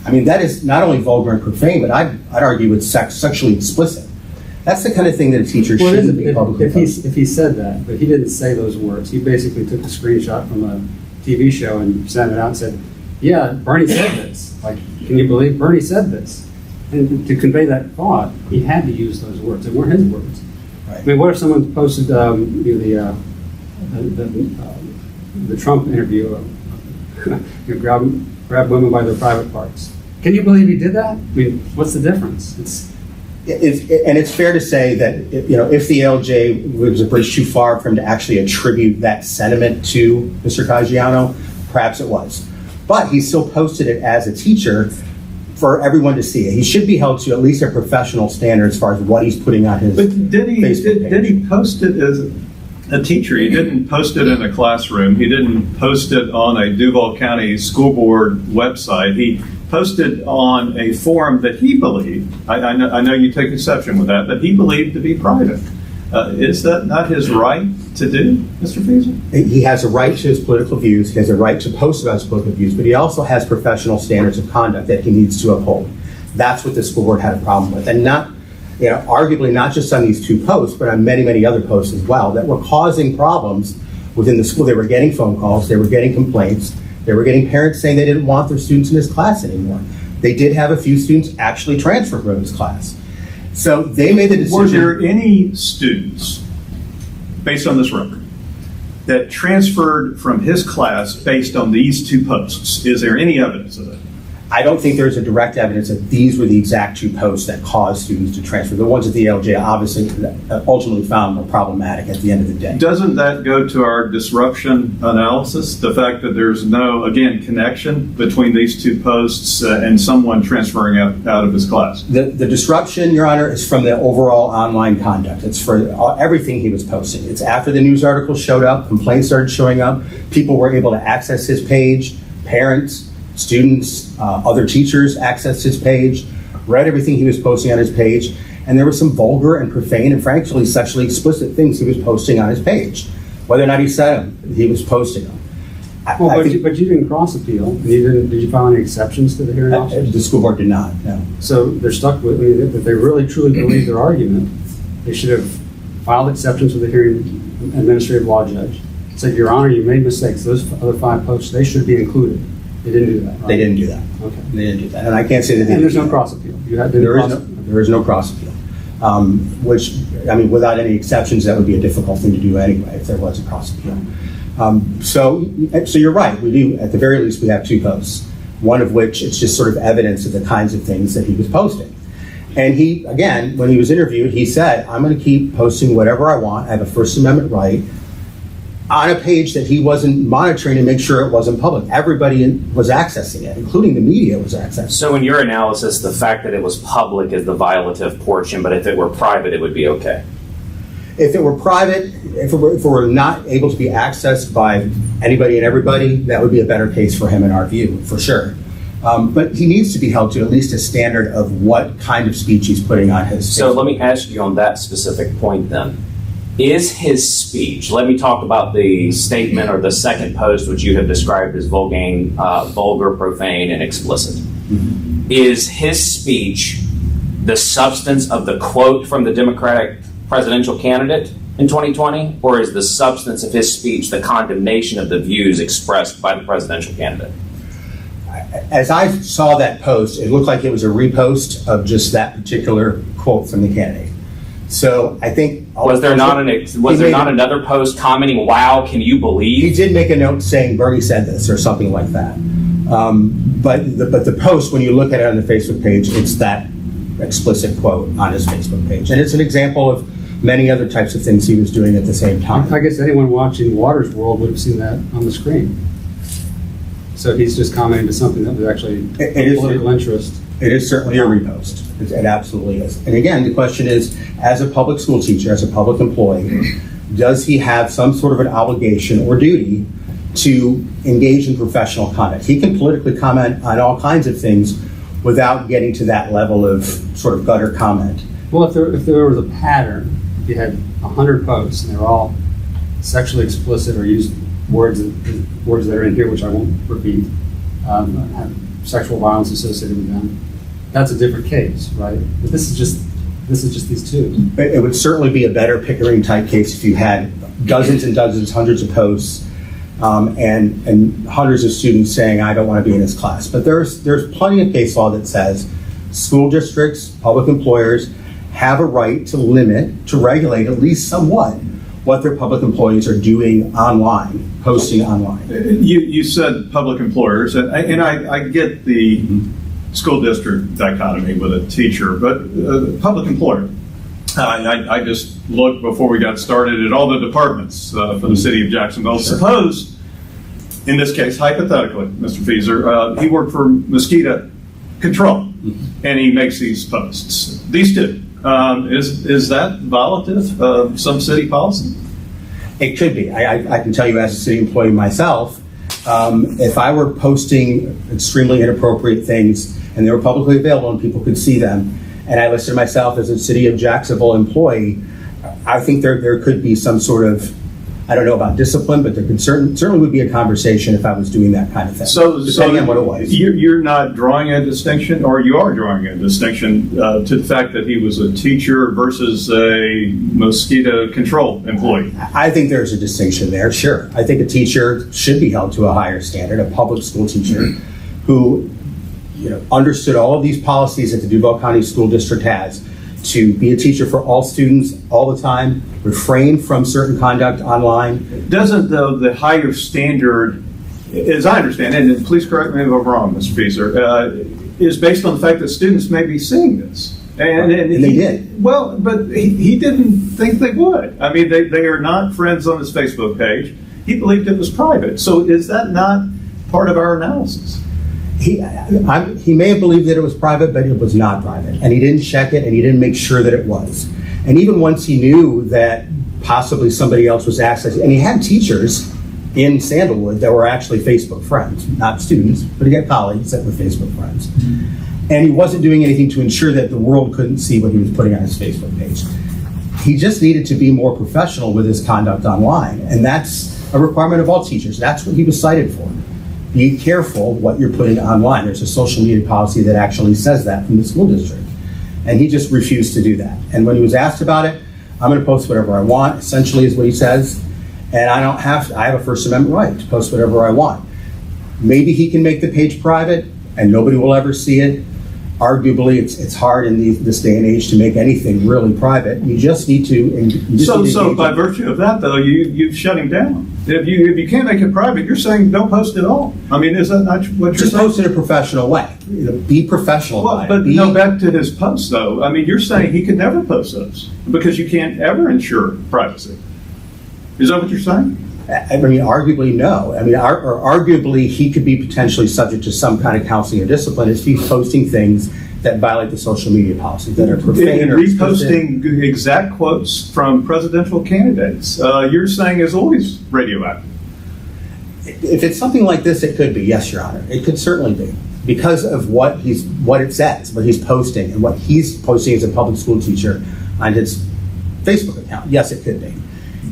S5: I mean, that is not only vulgar and profane, but I'd argue it's sexually explicit. That's the kind of thing that a teacher shouldn't be publicly posting.
S4: If he said that, but he didn't say those words. He basically took a screenshot from a TV show and sent it out and said, yeah, Bernie said this. Like, can you believe Bernie said this? And to convey that thought, he had to use those words. They weren't his words.
S5: Right.
S4: I mean, what if someone posted the Trump interview, grab women by their private parts? Can you believe he did that? I mean, what's the difference?
S5: And it's fair to say that if the ALJ was a bridge too far for him to actually attribute that sentiment to Mr. Caggiano, perhaps it was. But he still posted it as a teacher for everyone to see. He should be held to at least a professional standard as far as what he's putting on his Facebook page.
S2: Did he post it as a teacher? He didn't post it in a classroom. He didn't post it on a Duval County School Board website. He posted on a forum that he believed, I know you take exception with that, but he believed to be private. Is that not his right to do, Mr. Feasel?
S5: He has a right to his political views. He has a right to post about his political views, but he also has professional standards of conduct that he needs to uphold. That's what the school board had a problem with. And not, arguably not just on these 2 posts, but on many, many other posts as well that were causing problems within the school. They were getting phone calls. They were getting complaints. They were getting parents saying they didn't want their students in his class anymore. They did have a few students actually transfer from his class. So they made the decision.
S2: Were there any students, based on this record, that transferred from his class based on these 2 posts? Is there any evidence of that?
S5: I don't think there's a direct evidence that these were the exact 2 posts that caused students to transfer. The ones that the ALJ obviously ultimately found were problematic at the end of the day.
S2: Doesn't that go to our disruption analysis? The fact that there's no, again, connection between these 2 posts and someone transferring out of his class?
S5: The disruption, Your Honor, is from the overall online conduct. It's for everything he was posting. It's after the news articles showed up, complaints started showing up, people were able to access his page, parents, students, other teachers accessed his page, read everything he was posting on his page, and there were some vulgar and profane and frankly sexually explicit things he was posting on his page. Whether or not he said them, he was posting them.
S4: But you didn't cross appeal. Did you file any exceptions to the hearing officers?
S5: The school board did not, no.
S4: So they're stuck with it. If they really truly believe their argument, they should have filed exceptions with the hearing administrative law judge. Said, Your Honor, you made mistakes. Those other 5 posts, they should be included. They didn't do that, right?
S5: They didn't do that.
S4: Okay.
S5: They didn't do that. And I can't say that they
S4: And there's
S5: didn't
S4: no
S5: do that.
S4: cross appeal.
S5: There is no cross appeal. Which, I mean, without any exceptions, that would be a difficult thing to do anyway if there was a cross appeal. So you're right. We do, at the very least, we have 2 posts. One of which it's just sort of evidence of the kinds of things that he was posting. And he, again, when he was interviewed, he said, I'm going to keep posting whatever I want. I have a First Amendment right. On a page that he wasn't monitoring to make sure it wasn't public. Everybody was accessing it, including the media was accessing it.
S6: So in your analysis, the fact that it was public is the violative portion, but if it were private, it would be okay?
S5: If it were private, if it were not able to be accessed by anybody and everybody, that would be a better case for him in our view, for sure. But he needs to be held to at least a standard of what kind of speech he's putting on his.
S6: So let me ask you on that specific point then. Is his speech, let me talk about the statement or the second post which you have described as vulgar, profane, and explicit. Mm-hmm. Is his speech the substance of the quote from the Democratic presidential candidate in 2020, or is the substance of his speech the condemnation of the views expressed by the presidential candidate?
S5: As I saw that post, it looked like it was a repost of just that particular quote from the candidate. So I think
S6: Was there not another post commenting, "Wow, can you
S5: he
S6: believe"?
S5: did make a note saying Bernie said this or something like that. But the post, when you look at it on the Facebook page, it's that explicit quote on his Facebook page, and it's an example of many other types of things he was doing at the same time.
S4: I guess anyone watching Waters World would have seen that on the screen. So he's just commenting to something that was actually
S5: It is-
S4: political interest.
S5: It is certainly a repost. It absolutely is. And again, the question is, as a public school teacher, as a public employee, does he have some sort of an obligation or duty to engage in professional conduct? He can politically comment on all kinds of things without getting to that level of sort of gutter comment.
S4: Well, if there was a pattern, if you had 100 posts and they're all sexually explicit or use words that are in here, which I won't repeat, have sexual violence associated with them, that's a different case, right? But this is just these two.
S5: It would certainly be a better Pickering type case if you had dozens and dozens, hundreds of posts, and hundreds of students saying, I don't want to be in this class. But there's plenty of case law that says school districts, public employers have a right to limit, to regulate at least somewhat what their public employees are doing online, posting online.
S2: You said public employers, and I get the school district dichotomy with a teacher, but public employer. I just looked before we got started at all the departments for the city of Jacksonville.
S5: Sure.
S2: Suppose, in this case, hypothetically, Mr. Fieser, he worked for mosquito control, and he makes these posts. These two. Is that violative of some city policy?
S5: It could be. I can tell you as a city employee myself, if I were posting extremely inappropriate things and they were publicly available and people could see them, and I listed myself as a city of Jacksonville employee, I think there could be some sort of, I don't know about discipline, but there could certainly would be a conversation if I was doing that kind of thing, depending on what it was.
S2: You're not drawing a distinction, or you are drawing a distinction to the fact that he was a teacher versus a mosquito control employee.
S5: I think there's a distinction there, sure. I think a teacher should be held to a higher standard, a public school teacher who understood all of these policies that the Duval County School District has to be a teacher for all students all the time, refrain from certain conduct online.
S2: Doesn't, though, the higher standard, as I understand it, and please correct me if I'm wrong, Mr. Fieser, is based on the fact that students may be seeing this. And
S5: they did.
S2: Well, but he didn't think they would. I mean, they are not friends on his Facebook page. He believed it was private. So is that not part of our analysis?
S5: He may have believed that it was private, but it was not private. And he didn't check it, and he didn't make sure that it was. And even once he knew that possibly somebody else was accessing, and he had teachers in Sandalwood that were actually Facebook friends, not students, but he had colleagues that were Facebook friends. And he wasn't doing anything to ensure that the world couldn't see what he was putting on his Facebook page. He just needed to be more professional with his conduct online. And that's a requirement of all teachers. That's what he was cited for. Be careful what you're putting online. There's a social media policy that actually says that from the school district. And he just refused to do that. And when he was asked about it, I'm going to post whatever I want, essentially is what he says. And I have a First Amendment right to post whatever I want. Maybe he can make the page private and nobody will ever see it. Arguably, it's hard in this day and age to make anything really private. You just need to.
S2: So by virtue of that, though, you shut him down. If you can't make it private, you're saying don't post at all. I mean, is that not what you're
S5: just
S2: saying?
S5: post in a professional way. Be professional about it.
S2: No, back to his posts, though. I mean, you're saying he could never post those because you can't ever ensure privacy. Is that what you're saying?
S5: I mean, arguably, no. I mean, or arguably, he could be potentially subject to some kind of counseling or discipline if he's posting things that violate the social media policies that are profane or
S2: reposting exact quotes from presidential candidates. You're saying is always radioactive.
S5: If it's something like this, it could be. Yes, Your Honor, it could certainly be because of what it says, what he's posting, and what he's posting as a public school teacher on his Facebook account. Yes, it could be.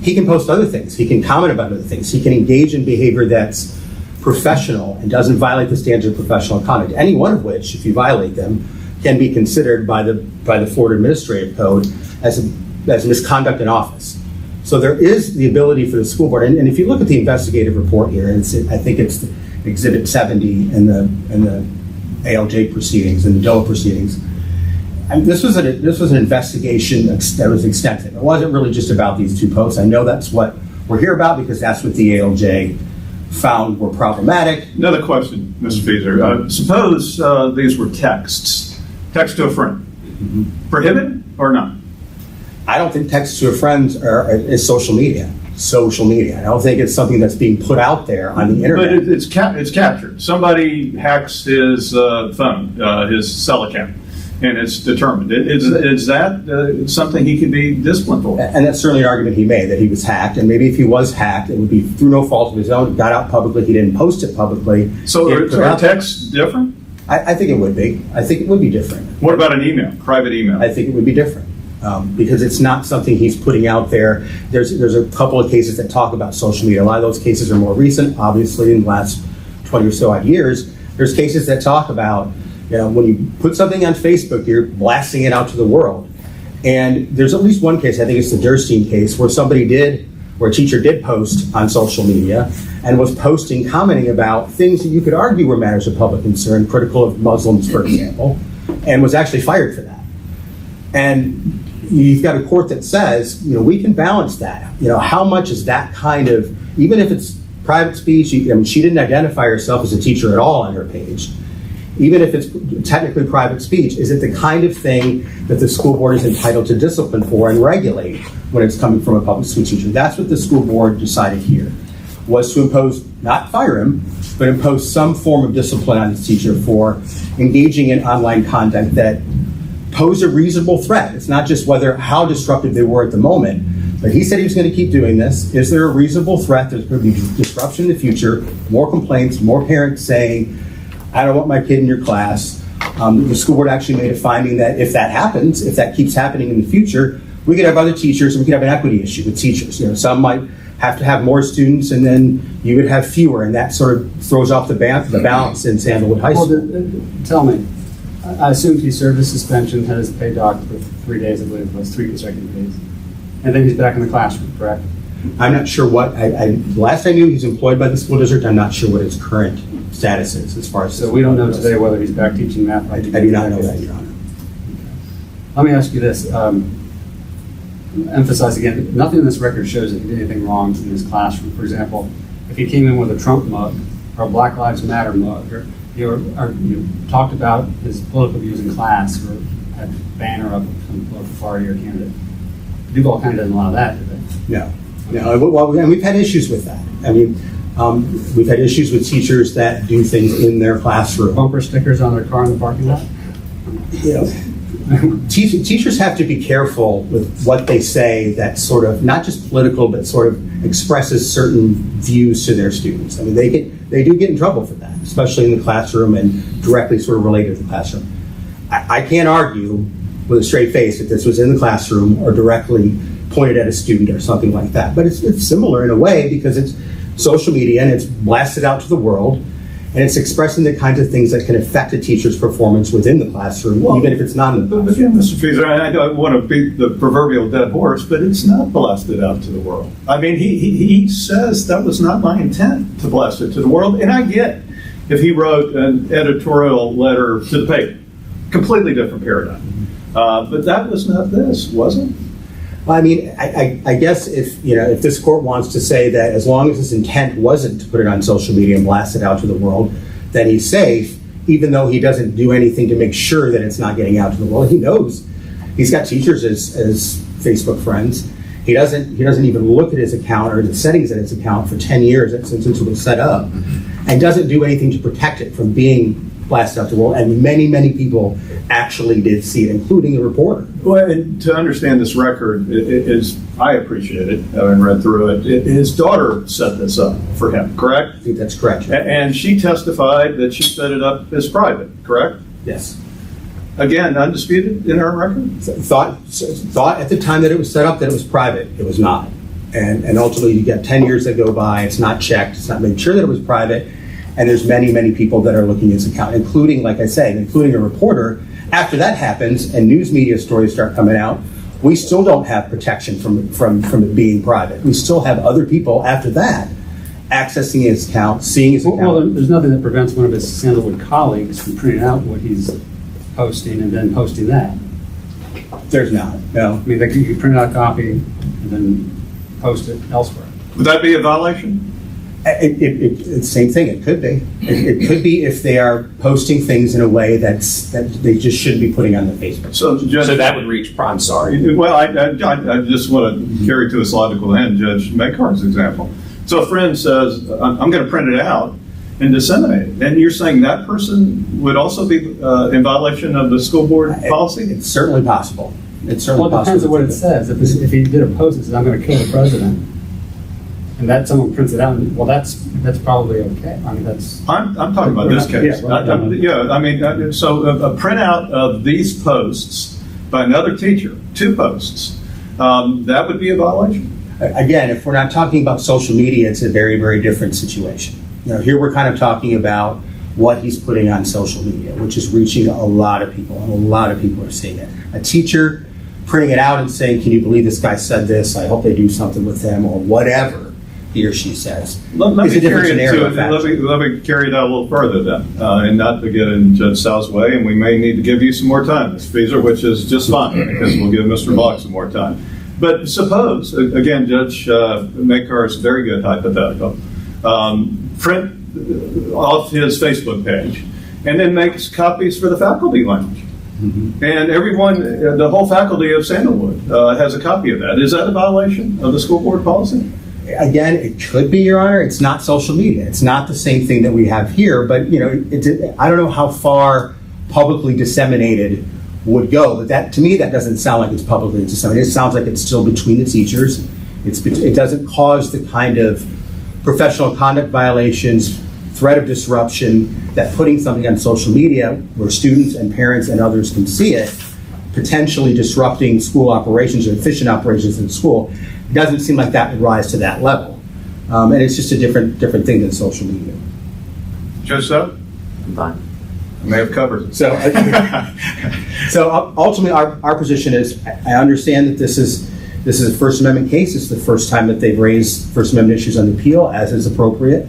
S5: He can post other things. He can comment about other things. He can engage in behavior that's professional and doesn't violate the standards of professional conduct, any one of which, if you violate them, can be considered by the Florida Administrative Code as misconduct in office. So there is the ability for the school board, and if you look at the investigative report here, and I think it's Exhibit 70 in the ALJ proceedings, in the DOA proceedings, And this was an investigation that was extensive. It wasn't really just about these two posts. I know that's what we're here about because that's what the ALJ found were problematic.
S2: Another question, Mr. Feaser. Suppose these were texts. Text to a friend. Prohibited or not?
S5: I don't think text to a friend is social media. I don't think it's something that's being put out there on the internet.
S2: But it's captured. Somebody hacks his phone, his cell account, and it's determined. Is that something he could be disciplined for?
S5: And that's certainly an argument he made, that he was hacked. And maybe if he was hacked, it would be through no fault of his own. It got out publicly. He didn't post it publicly.
S2: So are texts different?
S5: I think it would be. I think it would be different.
S2: What about an email, private email?
S5: I think it would be different. Because it's not something he's putting out there. There's a couple of cases that talk about social media. A lot of those cases are more recent, obviously, in the last 20 or so odd years. There's cases that talk about, when you put something on Facebook, you're blasting it out to the world. And there's at least one case, I think it's the Durstein case, where a teacher did post on social media and was commenting about things that you could argue were matters of public concern, critical of Muslims, for example, and was actually fired for that. And you've got a court that says, we can balance that. How much is that kind of, even if it's private speech, she didn't identify herself as a teacher at all on her page. Even if it's technically private speech, is it the kind of thing that the school board is entitled to discipline for and regulate when it's coming from a public school teacher? That's what the school board decided here, was to impose, not fire him, but impose some form of discipline on his teacher for engaging in online content that pose a reasonable threat. It's not just how disruptive they were at the moment, but he said he was going to keep doing this. Is there a reasonable threat there's going to be disruption in the future, more complaints, more parents saying, I don't want my kid in your class? The school board actually made a finding that if that happens, if that keeps happening in the future, we could have other teachers and we could have an equity issue with teachers. Some might have to have more students and then you would have fewer, and that sort of throws off the balance in Sandalwood High School.
S4: Well, tell me, I assumed he served his suspension, had his paid doctor for 3 days, I believe it was 3 consecutive days. And then he's back in the classroom, correct?
S5: I'm not sure last I knew he's employed by the school district. I'm not sure what his current status is as far as.
S4: So we don't know today whether he's back teaching math.
S5: I do not know that, Your Honor.
S4: Let me ask you this. Emphasize again, nothing in this record shows that he did anything wrong in his classroom. For example, if he came in with a Trump mug or a Black Lives Matter mug, or you talked about his political views in class, or had a banner up of some political party or candidate. Duval kind of doesn't allow that, do they?
S5: No. Well, and we've had issues with that. I mean, we've had issues with teachers that do things in their classroom.
S4: Bumper stickers on their car in the parking lot?
S5: Teachers have to be careful with what they say that sort of, not just political, but sort of expresses certain views to their students. I mean, they do get in trouble for that, especially in the classroom and directly sort of related to the classroom. I can't argue with a straight face that this was in the classroom or directly pointed at a student or something like that. But it's similar in a way because it's social media and it's blasted out to the world, and it's expressing the kinds of things that can affect a teacher's performance within the classroom, even if it's not in the classroom.
S2: But Mr. Feaser, I don't want to beat the proverbial dead horse, but it's not blasted out to the world. I mean, he says that was not my intent to blast it to the world, and I get if he wrote an editorial letter to the paper, completely different paradigm. But that was not this, was it?
S5: Well, I mean, I guess if this court wants to say that as long as his intent wasn't to put it on social media and blast it out to the world, then he's safe, even though he doesn't do anything to make sure that it's not getting out to the world. He knows he's got teachers as Facebook friends. He doesn't even look at his account or the settings of his account for 10 years since it was set up, and doesn't do anything to protect it from being blasted out to the world. And many, many people actually did see it, including the reporter.
S2: Well, and to understand this record, I appreciate it, having read through it. His daughter set this up for him, correct?
S5: I think that's correct.
S2: And she testified that she set it up as private, correct?
S5: Yes.
S2: Again, undisputed in our record?
S5: Thought at the time that it was set up that it was private. It was not. And ultimately, you get 10 years that go by, it's not checked, it's not made sure that it was private, and there's many, many people that are looking at his account, including, like I said, including a reporter. After that happens and news media stories start coming out, we still don't have protection from it being private. We still have other people after that accessing his account, seeing his account.
S4: Well, there's nothing that prevents one of his Sandalwood colleagues from printing out what he's posting and then posting that.
S5: There's not, no.
S4: I mean, you could print out a copy and then post it elsewhere.
S2: Would that be a violation?
S5: It's the same thing, it could be. It could be if they are posting things in a way that they just shouldn't be putting on their Facebook.
S2: So, Judge,
S6: So that would reach, I'm sorry.
S2: well, I just want to carry to its logical end Judge Maycar's example. So a friend says, I'm going to print it out and disseminate it. And you're saying that person would also be in violation of the school board policy?
S5: It's certainly possible. It's
S4: Well,
S5: certainly
S4: it
S5: possible.
S4: depends on what it says. If he did a post that says, I'm going to kill the president, and that someone prints it out, well, that's probably okay. I mean, that's.
S2: I'm talking about this case.
S4: Yeah, right.
S2: So a printout of these posts by another teacher, 2 posts, that would be a violation?
S5: Again, if we're not talking about social media, it's a very, very different situation. Here we're kind of talking about what he's putting on social media, which is reaching a lot of people, and a lot of people are seeing it. A teacher printing it out and saying, can you believe this guy said this? I hope they do something with him, or whatever he or she says.
S2: Let
S5: It's
S2: me
S5: a different
S2: carry it
S5: scenario,
S2: to
S5: in fact.
S2: let me carry that a little further then, and not to get in Judge Sal's way, and we may need to give you some more time, Ms. Feaser, which is just fine, because we'll give Mr. Block some more time. But suppose, again, Judge Maycar's very good hypothetical, print off his Facebook page, and then makes copies for the faculty lounge. Mm-hmm. And everyone, the whole faculty of Sandalwood has a copy of that. Is that a violation of the school board policy?
S5: Again, it could be, Your Honor. It's not social media. It's not the same thing that we have here. But I don't know how far publicly disseminated would go. But that, to me, that doesn't sound like it's publicly disseminated. It sounds like it's still between the teachers. It doesn't cause the kind of professional conduct violations, threat of disruption that putting something on social media where students and parents and others can see it, potentially disrupting school operations or efficient operations in school. It doesn't seem like that would rise to that level. And it's just a different thing than social media.
S2: Judge Sutton?
S6: I'm fine.
S2: I may have covered it.
S5: So ultimately, our position is, I understand that this is a First Amendment case. It's the first time that they've raised First Amendment issues on appeal, as is appropriate.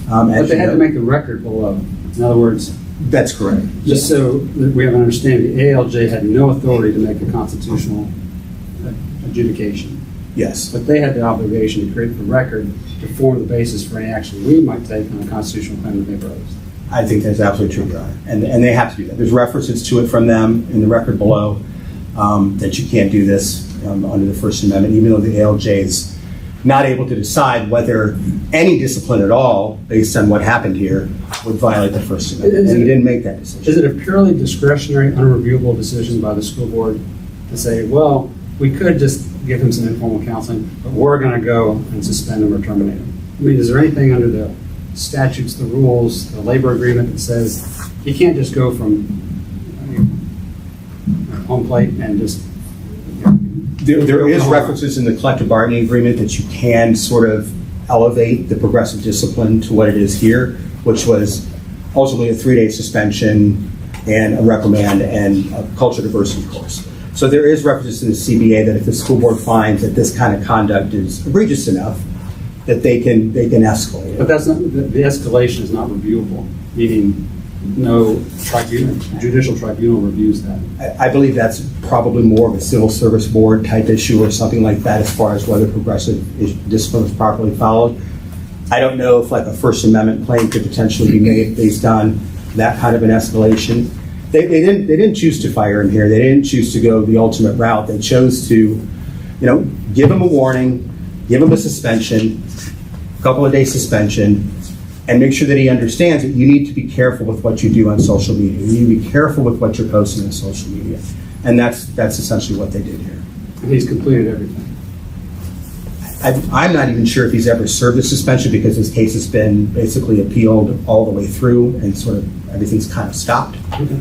S4: But they had to make the record below. In other words,
S5: that's correct.
S4: just so that we have an understanding, the ALJ had no authority to make a constitutional adjudication.
S5: Yes.
S4: But they had the obligation to create the record to form the basis for any action we might take on a constitutional claim that they raised.
S5: I think that's absolutely true, Your Honor. And they have to do that. There's references to it from them in the record below that you can't do this under the First Amendment, even though the ALJ is not able to decide whether any discipline at all, based on what happened here, would violate the First Amendment. And he didn't make that decision.
S4: Is it a purely discretionary, unreviewable decision by the school board to say, well, we could just give him some informal counseling, but we're going to go and suspend him or terminate him? I mean, is there anything under the statutes, the rules, the labor agreement that says you can't just go from home plate and just...
S5: There is references in the collective bargaining agreement that you can sort of elevate the progressive discipline to what it is here, which was ultimately a 3-day suspension and a reprimand and a culture diversity course. So there is references in the CBA that if the school board finds that this kind of conduct is egregious enough, that they can escalate it.
S4: But that's not, the escalation is not reviewable, meaning no judicial tribunal reviews that.
S5: I believe that's probably more of a civil service board type issue or something like that as far as whether progressive discipline is properly followed. I don't know if like a First Amendment claim could potentially be made based on that kind of an escalation. They didn't choose to fire him here. They didn't choose to go the ultimate route. They chose to, give him a warning, give him a suspension, a couple of days suspension, and make sure that he understands that you need to be careful with what you do on social media. You need to be careful with what you're posting on social media. And that's essentially what they did here.
S4: And he's completed everything.
S5: I'm not even sure if he's ever served a suspension because his case has been basically appealed all the way through and sort of everything's kind of stopped.
S4: Okay.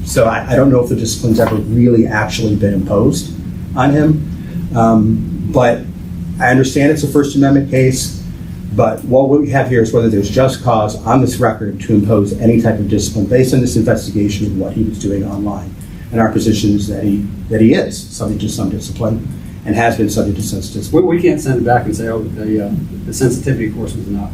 S5: So I don't know if the discipline's ever really actually been imposed on him. But I understand it's a First Amendment case. But what we have here is whether there's just cause on this record to impose any type of discipline based on this investigation of what he was doing online. And our position is that he is subject to some discipline and has been subject to such discipline.
S4: We can't send it back and say, oh, the sensitivity course was enough.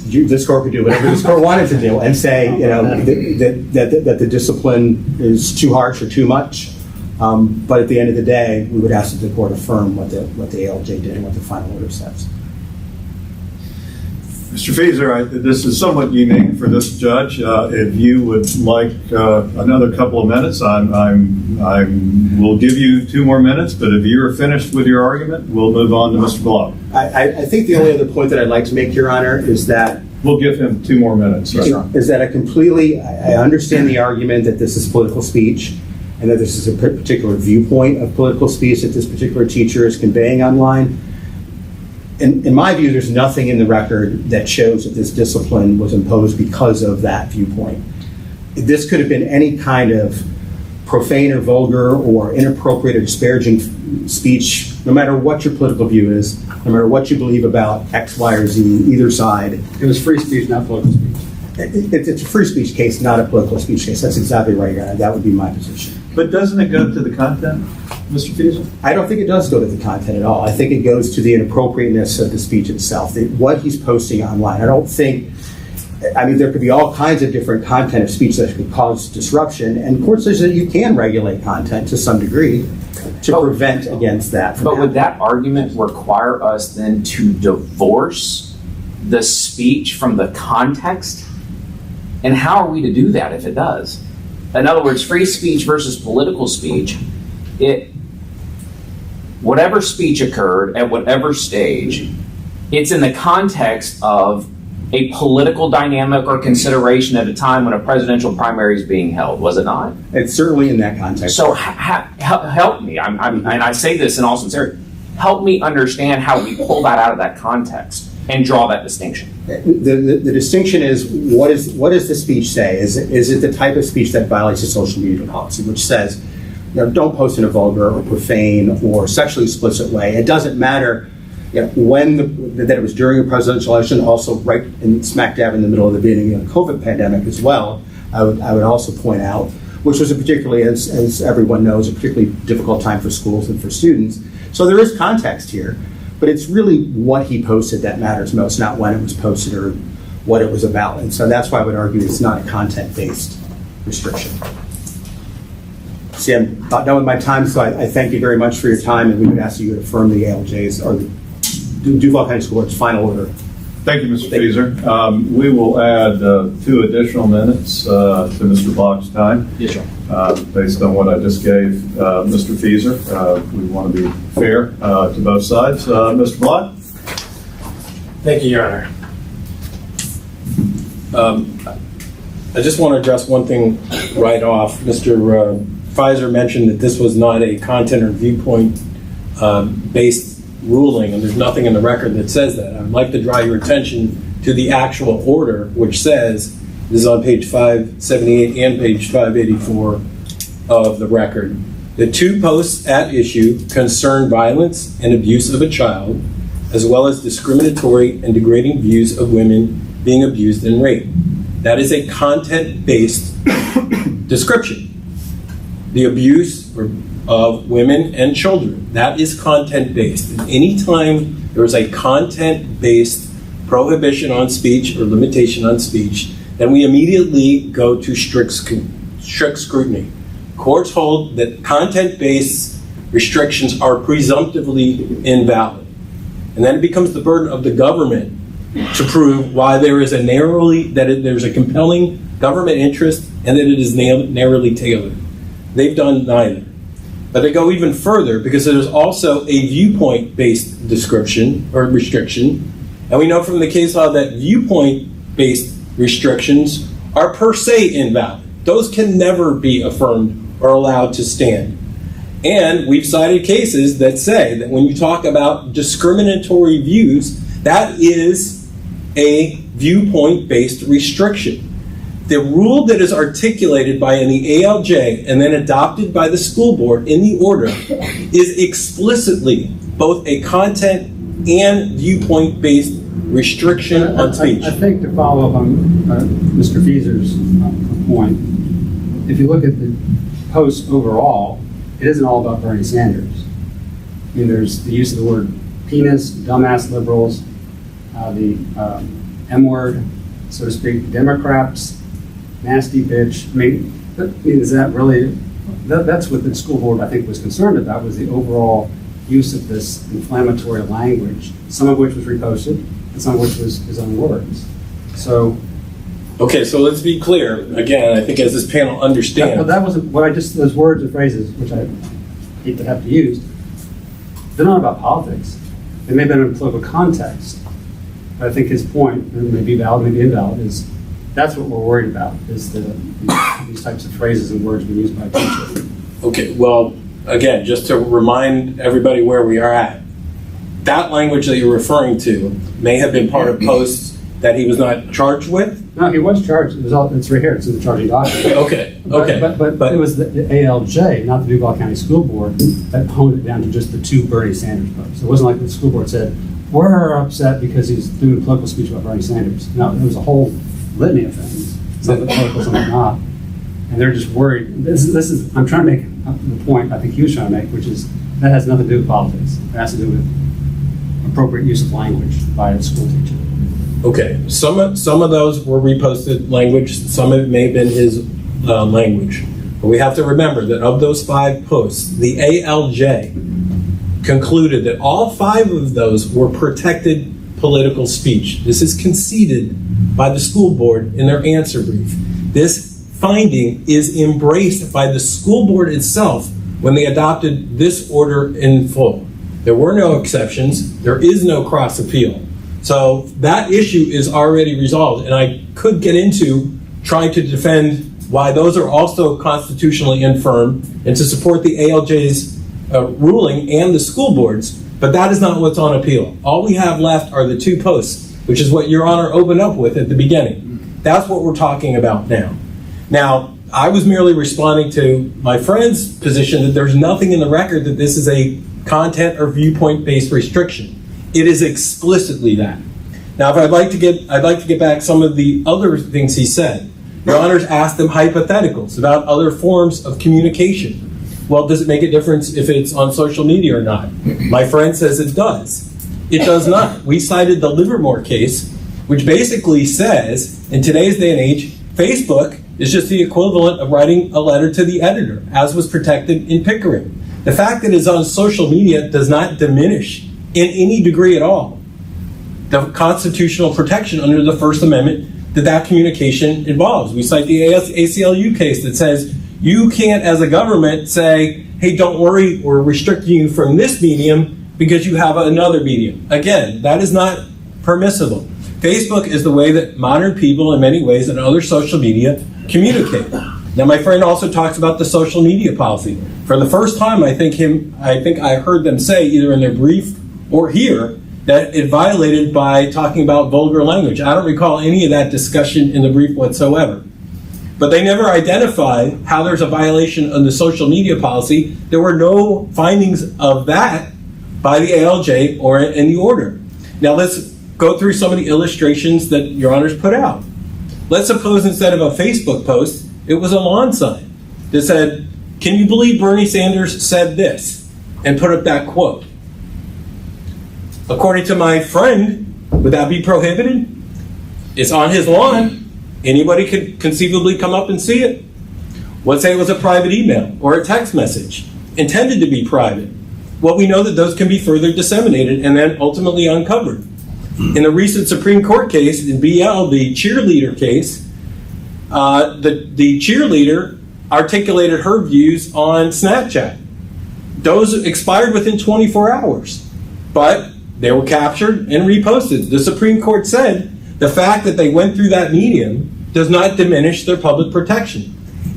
S5: this court could do whatever this court wanted to do and say, that the discipline is too harsh or too much. But at the end of the day, we would ask that the court affirm what the ALJ did and what the final order says.
S2: Mr. Fieser, this is somewhat unique for this judge. If you would like another couple of minutes, I will give you 2 more minutes, but if you're finished with your argument, we'll move on to Mr. Block.
S5: I think the only other point that I'd like to make, Your Honor, is that
S2: We'll give him 2 more minutes. Right?
S5: Is that I understand the argument that this is political speech and that this is a particular viewpoint of political speech that this particular teacher is conveying online. In my view, there's nothing in the record that shows that this discipline was imposed because of that viewpoint. This could have been any kind of profane or vulgar or inappropriate or disparaging speech, no matter what your political view is, no matter what you believe about X, Y, or Z, either side.
S4: It was free speech, not political speech.
S5: It's a free speech case, not a political speech case. That's exactly right, Your Honor. That would be my position.
S2: But doesn't it go to the content, Mr. Fieser?
S5: I don't think it does go to the content at all. I think it goes to the inappropriateness of the speech itself, what he's posting online. I don't think, there could be all kinds of different content of speech that could cause disruption, and court says that you can regulate content to some degree to prevent against that.
S6: But would that argument require us then to divorce the speech from the context? And how are we to do that if it does? In other words, free speech versus political speech, whatever speech occurred at whatever stage, it's in the context of a political dynamic or consideration at a time when a presidential primary is being held, was it not?
S5: It's certainly in that context.
S6: So help me, and I say this in all sincerity, help me understand how we pull that out of that context and draw that distinction.
S5: The distinction is, what does the speech say? Is it the type of speech that violates the social media policy, which says, don't post in a vulgar or profane or sexually explicit way. It doesn't matter that it was during a presidential election, also right in smack dab in the middle of the beginning of the COVID pandemic as well. I would also point out, which was a particularly, as everyone knows, a particularly difficult time for schools and for students. So there is context here. But it's really what he posted that matters most, not when it was posted or what it was about. And so that's why I would argue it's not a content-based restriction. See, I'm about done with my time, so I thank you very much for your time, and we would ask you to affirm the ALJ's or the Duval County School Board's final order.
S2: Thank you, Mr. Fieser. We will add 2 additional minutes to Mr. Block's time.
S1: Yes, sir.
S2: Based on what I just gave Mr. Fieser. We want to be fair to both sides. Mr. Block?
S3: Thank you, Your Honor. I just want to address one thing right off. Mr. Fieser mentioned that this was not a content or viewpoint based ruling, and there's nothing in the record that says that. I'd like to draw your attention to the actual order, which says, this is on page 578 and page 584 of the record, the 2 posts at issue concern violence and abuse of a child, as well as discriminatory and degrading views of women being abused and raped. That is a content-based description. The abuse of women and children, that is content-based. Anytime there is a content-based prohibition on speech or limitation on speech, then we immediately go to strict scrutiny. Courts hold that content-based restrictions are presumptively invalid. And then it becomes the burden of the government to prove why there is there's a compelling government interest and that it is narrowly tailored. They've done neither. But they go even further because there's also a viewpoint-based description or restriction. And we know from the case law that viewpoint-based restrictions are per se invalid. Those can never be affirmed or allowed to stand. And we've cited cases that say that when you talk about discriminatory views, that is a viewpoint-based restriction. The rule that is articulated by the ALJ and then adopted by the school board in the order is explicitly both a content and viewpoint-based restriction on speech.
S4: I think to follow up on Mr. Fieser's point, if you look at the post overall, it isn't all about Bernie Sanders. There's the use of the word penis, dumbass liberals, the M-word, so to speak, Democrats, nasty bitch. I mean, is that really, that's what the school board, I think, was concerned about, was the overall use of this inflammatory language, some of which was reposted, and some of which was his own words. So,
S3: Okay, so let's be clear. Again, I think as this panel understands.
S4: that wasn't what I just, those words and phrases, which I hate to have to use, they're not about politics. They may have been in a political context. But I think his point, and maybe valid, maybe invalid, is that's what we're worried about, is these types of phrases and words being used by a teacher.
S3: Okay, well, again, just to remind everybody where we are at, that language that you're referring to may have been part of posts that he was not charged with.
S4: No, he was charged. It was all, it's right here. It's in the charging document.
S3: Okay.
S4: But it was the ALJ, not the Duval County School Board, that honed it down to just the 2 Bernie Sanders posts. It wasn't like the school board said, we're upset because he's doing a political speech about Bernie Sanders. No, there was a whole litany of things. Some of it political, some of it not. And they're just worried. This is, I'm trying to make the point I think he was trying to make, which is that has nothing to do with politics. It has to do with appropriate use of language by a school teacher.
S3: Okay, some of those were reposted language. Some of it may have been his language. But we have to remember that of those 5 posts, the ALJ concluded that all 5 of those were protected political speech. This is conceded by the school board in their answer brief. This finding is embraced by the school board itself when they adopted this order in full. There were no exceptions. There is no cross appeal. So that issue is already resolved, and I could get into trying to defend why those are also constitutionally infirm and to support the ALJ's ruling and the school board's, but that is not what's on appeal. All we have left are the 2 posts, which is what Your Honor opened up with at the beginning. That's what we're talking about now. Now, I was merely responding to my friend's position that there's nothing in the record that this is a content or viewpoint-based restriction. It is explicitly that. Now, if I'd like to get back some of the other things he said. Your Honors asked him hypotheticals about other forms of communication. Well, does it make a difference if it's on social media or not? My friend says it does. It does not. We cited the Livermore case, which basically says, in today's day and age, Facebook is just the equivalent of writing a letter to the editor, as was protected in Pickering. The fact that it's on social media does not diminish in any degree at all the constitutional protection under the First Amendment that communication involves. We cite the ACLU case that says you can't, as a government, say, hey, don't worry, we're restricting you from this medium because you have another medium. Again, that is not permissible. Facebook is the way that modern people, in many ways, and other social media communicate. Now, my friend also talks about the social media policy. For the first time, I think I heard them say, either in their brief or here, that it violated by talking about vulgar language. I don't recall any of that discussion in the brief whatsoever. But they never identified how there's a violation of the social media policy. There were no findings of that by the ALJ or in the order. Now let's go through some of the illustrations that Your Honors put out. Let's suppose instead of a Facebook post, it was a lawn sign that said, "Can you believe Bernie Sanders said this?" and put up that quote. According to my friend, would that be prohibited? It's on his lawn. Anybody could conceivably come up and see it. Let's say it was a private email or a text message intended to be private. Well, we know that those can be further disseminated and then ultimately uncovered. In the recent Supreme Court case, in BL, the cheerleader case, the cheerleader articulated her views on Snapchat. Those expired within 24 hours, but they were captured and reposted. The Supreme Court said the fact that they went through that medium does not diminish their public protection.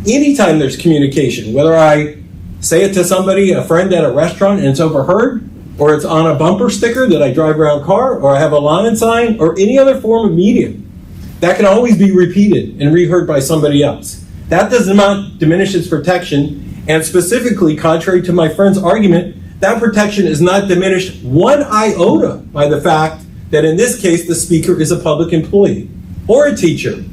S3: Anytime there's communication, whether I say it to somebody, a friend at a restaurant, and it's overheard, or it's on a bumper sticker that I drive around car, or I have a lawn sign, or any other form of medium, that can always be repeated and reheard by somebody else. That does not diminish its protection, and specifically, contrary to my friend's argument, that protection is not diminished one iota by the fact that in this case the speaker is a public employee or a teacher.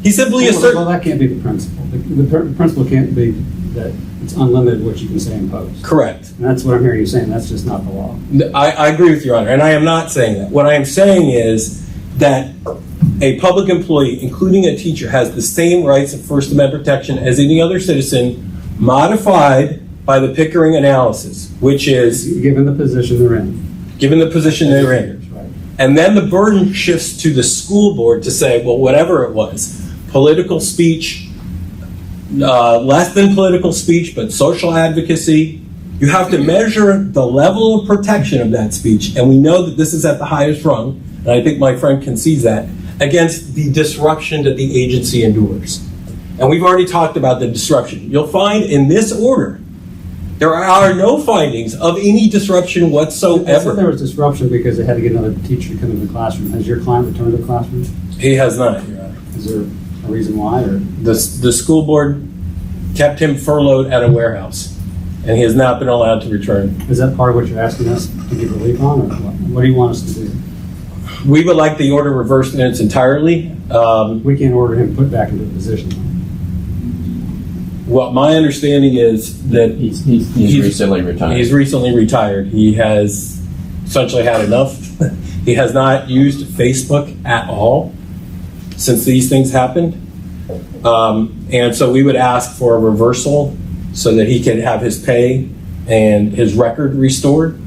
S3: He simply asserts...
S4: Well, that can't be the principle. The principle can't be that it's unlimited what you can say in post.
S3: Correct.
S4: And that's what I'm hearing you saying. That's just not the law.
S3: I agree with Your Honor, and I am not saying that. What I am saying is that a public employee, including a teacher, has the same rights of First Amendment protection as any other citizen, modified by the Pickering analysis, which is
S4: Given the position they're in.
S3: given the position they're in.
S4: Right.
S3: And then the burden shifts to the school board to say, well, whatever it was, political speech, less than political speech, but social advocacy, you have to measure the level of protection of that speech. And we know that this is at the highest rung, and I think my friend concedes that, against the disruption that the agency endures. And we've already talked about the disruption. You'll find in this order, there are no findings of any disruption
S4: I said there
S3: whatsoever.
S4: was disruption because they had to get another teacher to come into the classroom. Has your client returned to the classroom?
S3: He has not, Your Honor.
S4: Is there a reason why? Or
S3: The school board kept him furloughed at a warehouse, and he has not been allowed to return.
S4: is that part of what you're asking us to give relief on? Or what do you want us to do?
S3: We would like the order reversed in its entirely.
S4: We can't order him put back into the position.
S3: What my understanding is that
S7: He's recently retired.
S3: he's recently retired. He has essentially had enough. He has not used Facebook at all since these things happened. And so we would ask for a reversal so that he can have his pay and his record restored.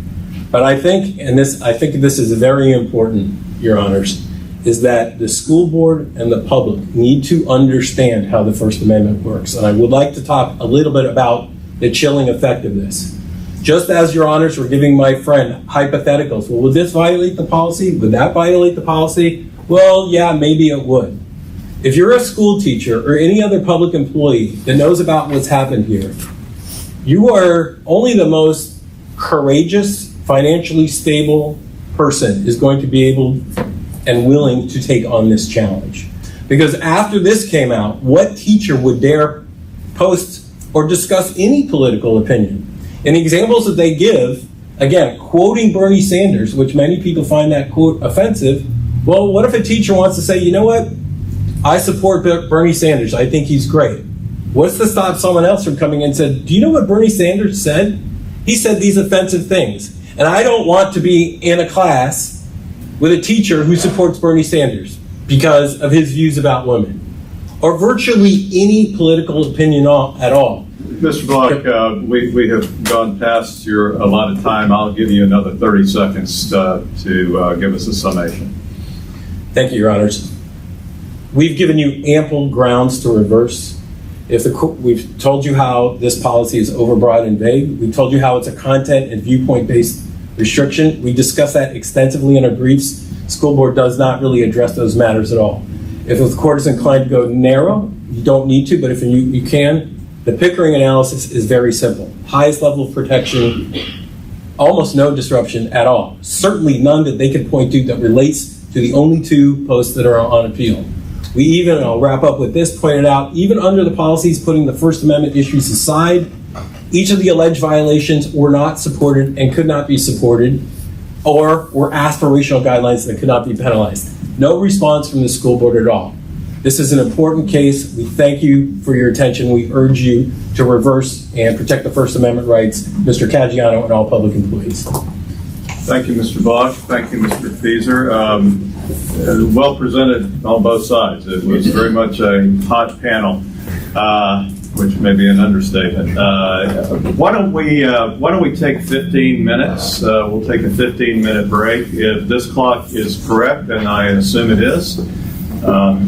S3: But I think this is very important, Your Honors, is that the school board and the public need to understand how the First Amendment works. And I would like to talk a little bit about the chilling effect of this. Just as Your Honors were giving my friend hypotheticals, well, would this violate the policy? Would that violate the policy? Well, yeah, maybe it would. If you're a school teacher or any other public employee that knows about what's happened here, you are only the most courageous, financially stable person is going to be able and willing to take on this challenge. Because after this came out, what teacher would dare post or discuss any political opinion? And the examples that they give, again, quoting Bernie Sanders, which many people find that quote offensive. Well, what if a teacher wants to say, you know what? I support Bernie Sanders. I think he's great. What's to stop someone else from coming in and said, do you know what Bernie Sanders said? He said these offensive things. And I don't want to be in a class with a teacher who supports Bernie Sanders because of his views about women, or virtually any political opinion at all.
S2: Mr. Block, we have gone past your allotted time. I'll give you another 30 seconds to give us a summation.
S3: Thank you, Your Honors. We've given you ample grounds to reverse. We've told you how this policy is overbroad and vague. We've told you how it's a content and viewpoint-based restriction. We discussed that extensively in our briefs. School board does not really address those matters at all. If the court is inclined to go narrow, you don't need to, but if you can, the Pickering analysis is very simple. Highest level of protection, almost no disruption at all. Certainly none that they can point to that relates to the only two posts that are on appeal. We even, and I'll wrap up with this, pointed out, even under the policies putting the First Amendment issues aside, each of the alleged violations were not supported and could not be supported, or were aspirational guidelines that could not be penalized. No response from the school board at all. This is an important case. We thank you for your attention. We urge you to reverse and protect the First Amendment rights, Mr. Caggiano and all public employees.
S2: Thank you, Mr. Block. Thank you, Mr. Fieser. Well presented on both sides. It was very much a hot panel, which may be an understatement. Why don't we take 15 minutes? We'll take a 15-minute break. If this clock is correct, and I assume it is,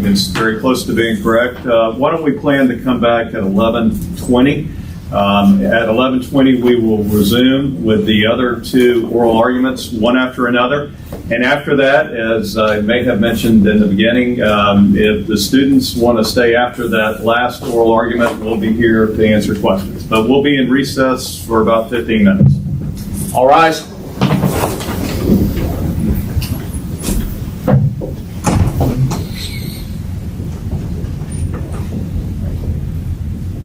S2: it's very close to being correct. Why don't we plan to come back at 11:20? At 11:20, we will resume with the other two oral arguments, one after another. And after that, as I may have mentioned in the beginning, if the students want to stay after that last oral argument, we'll be here to answer questions. But we'll be in recess for about 15 minutes.
S1: All rise.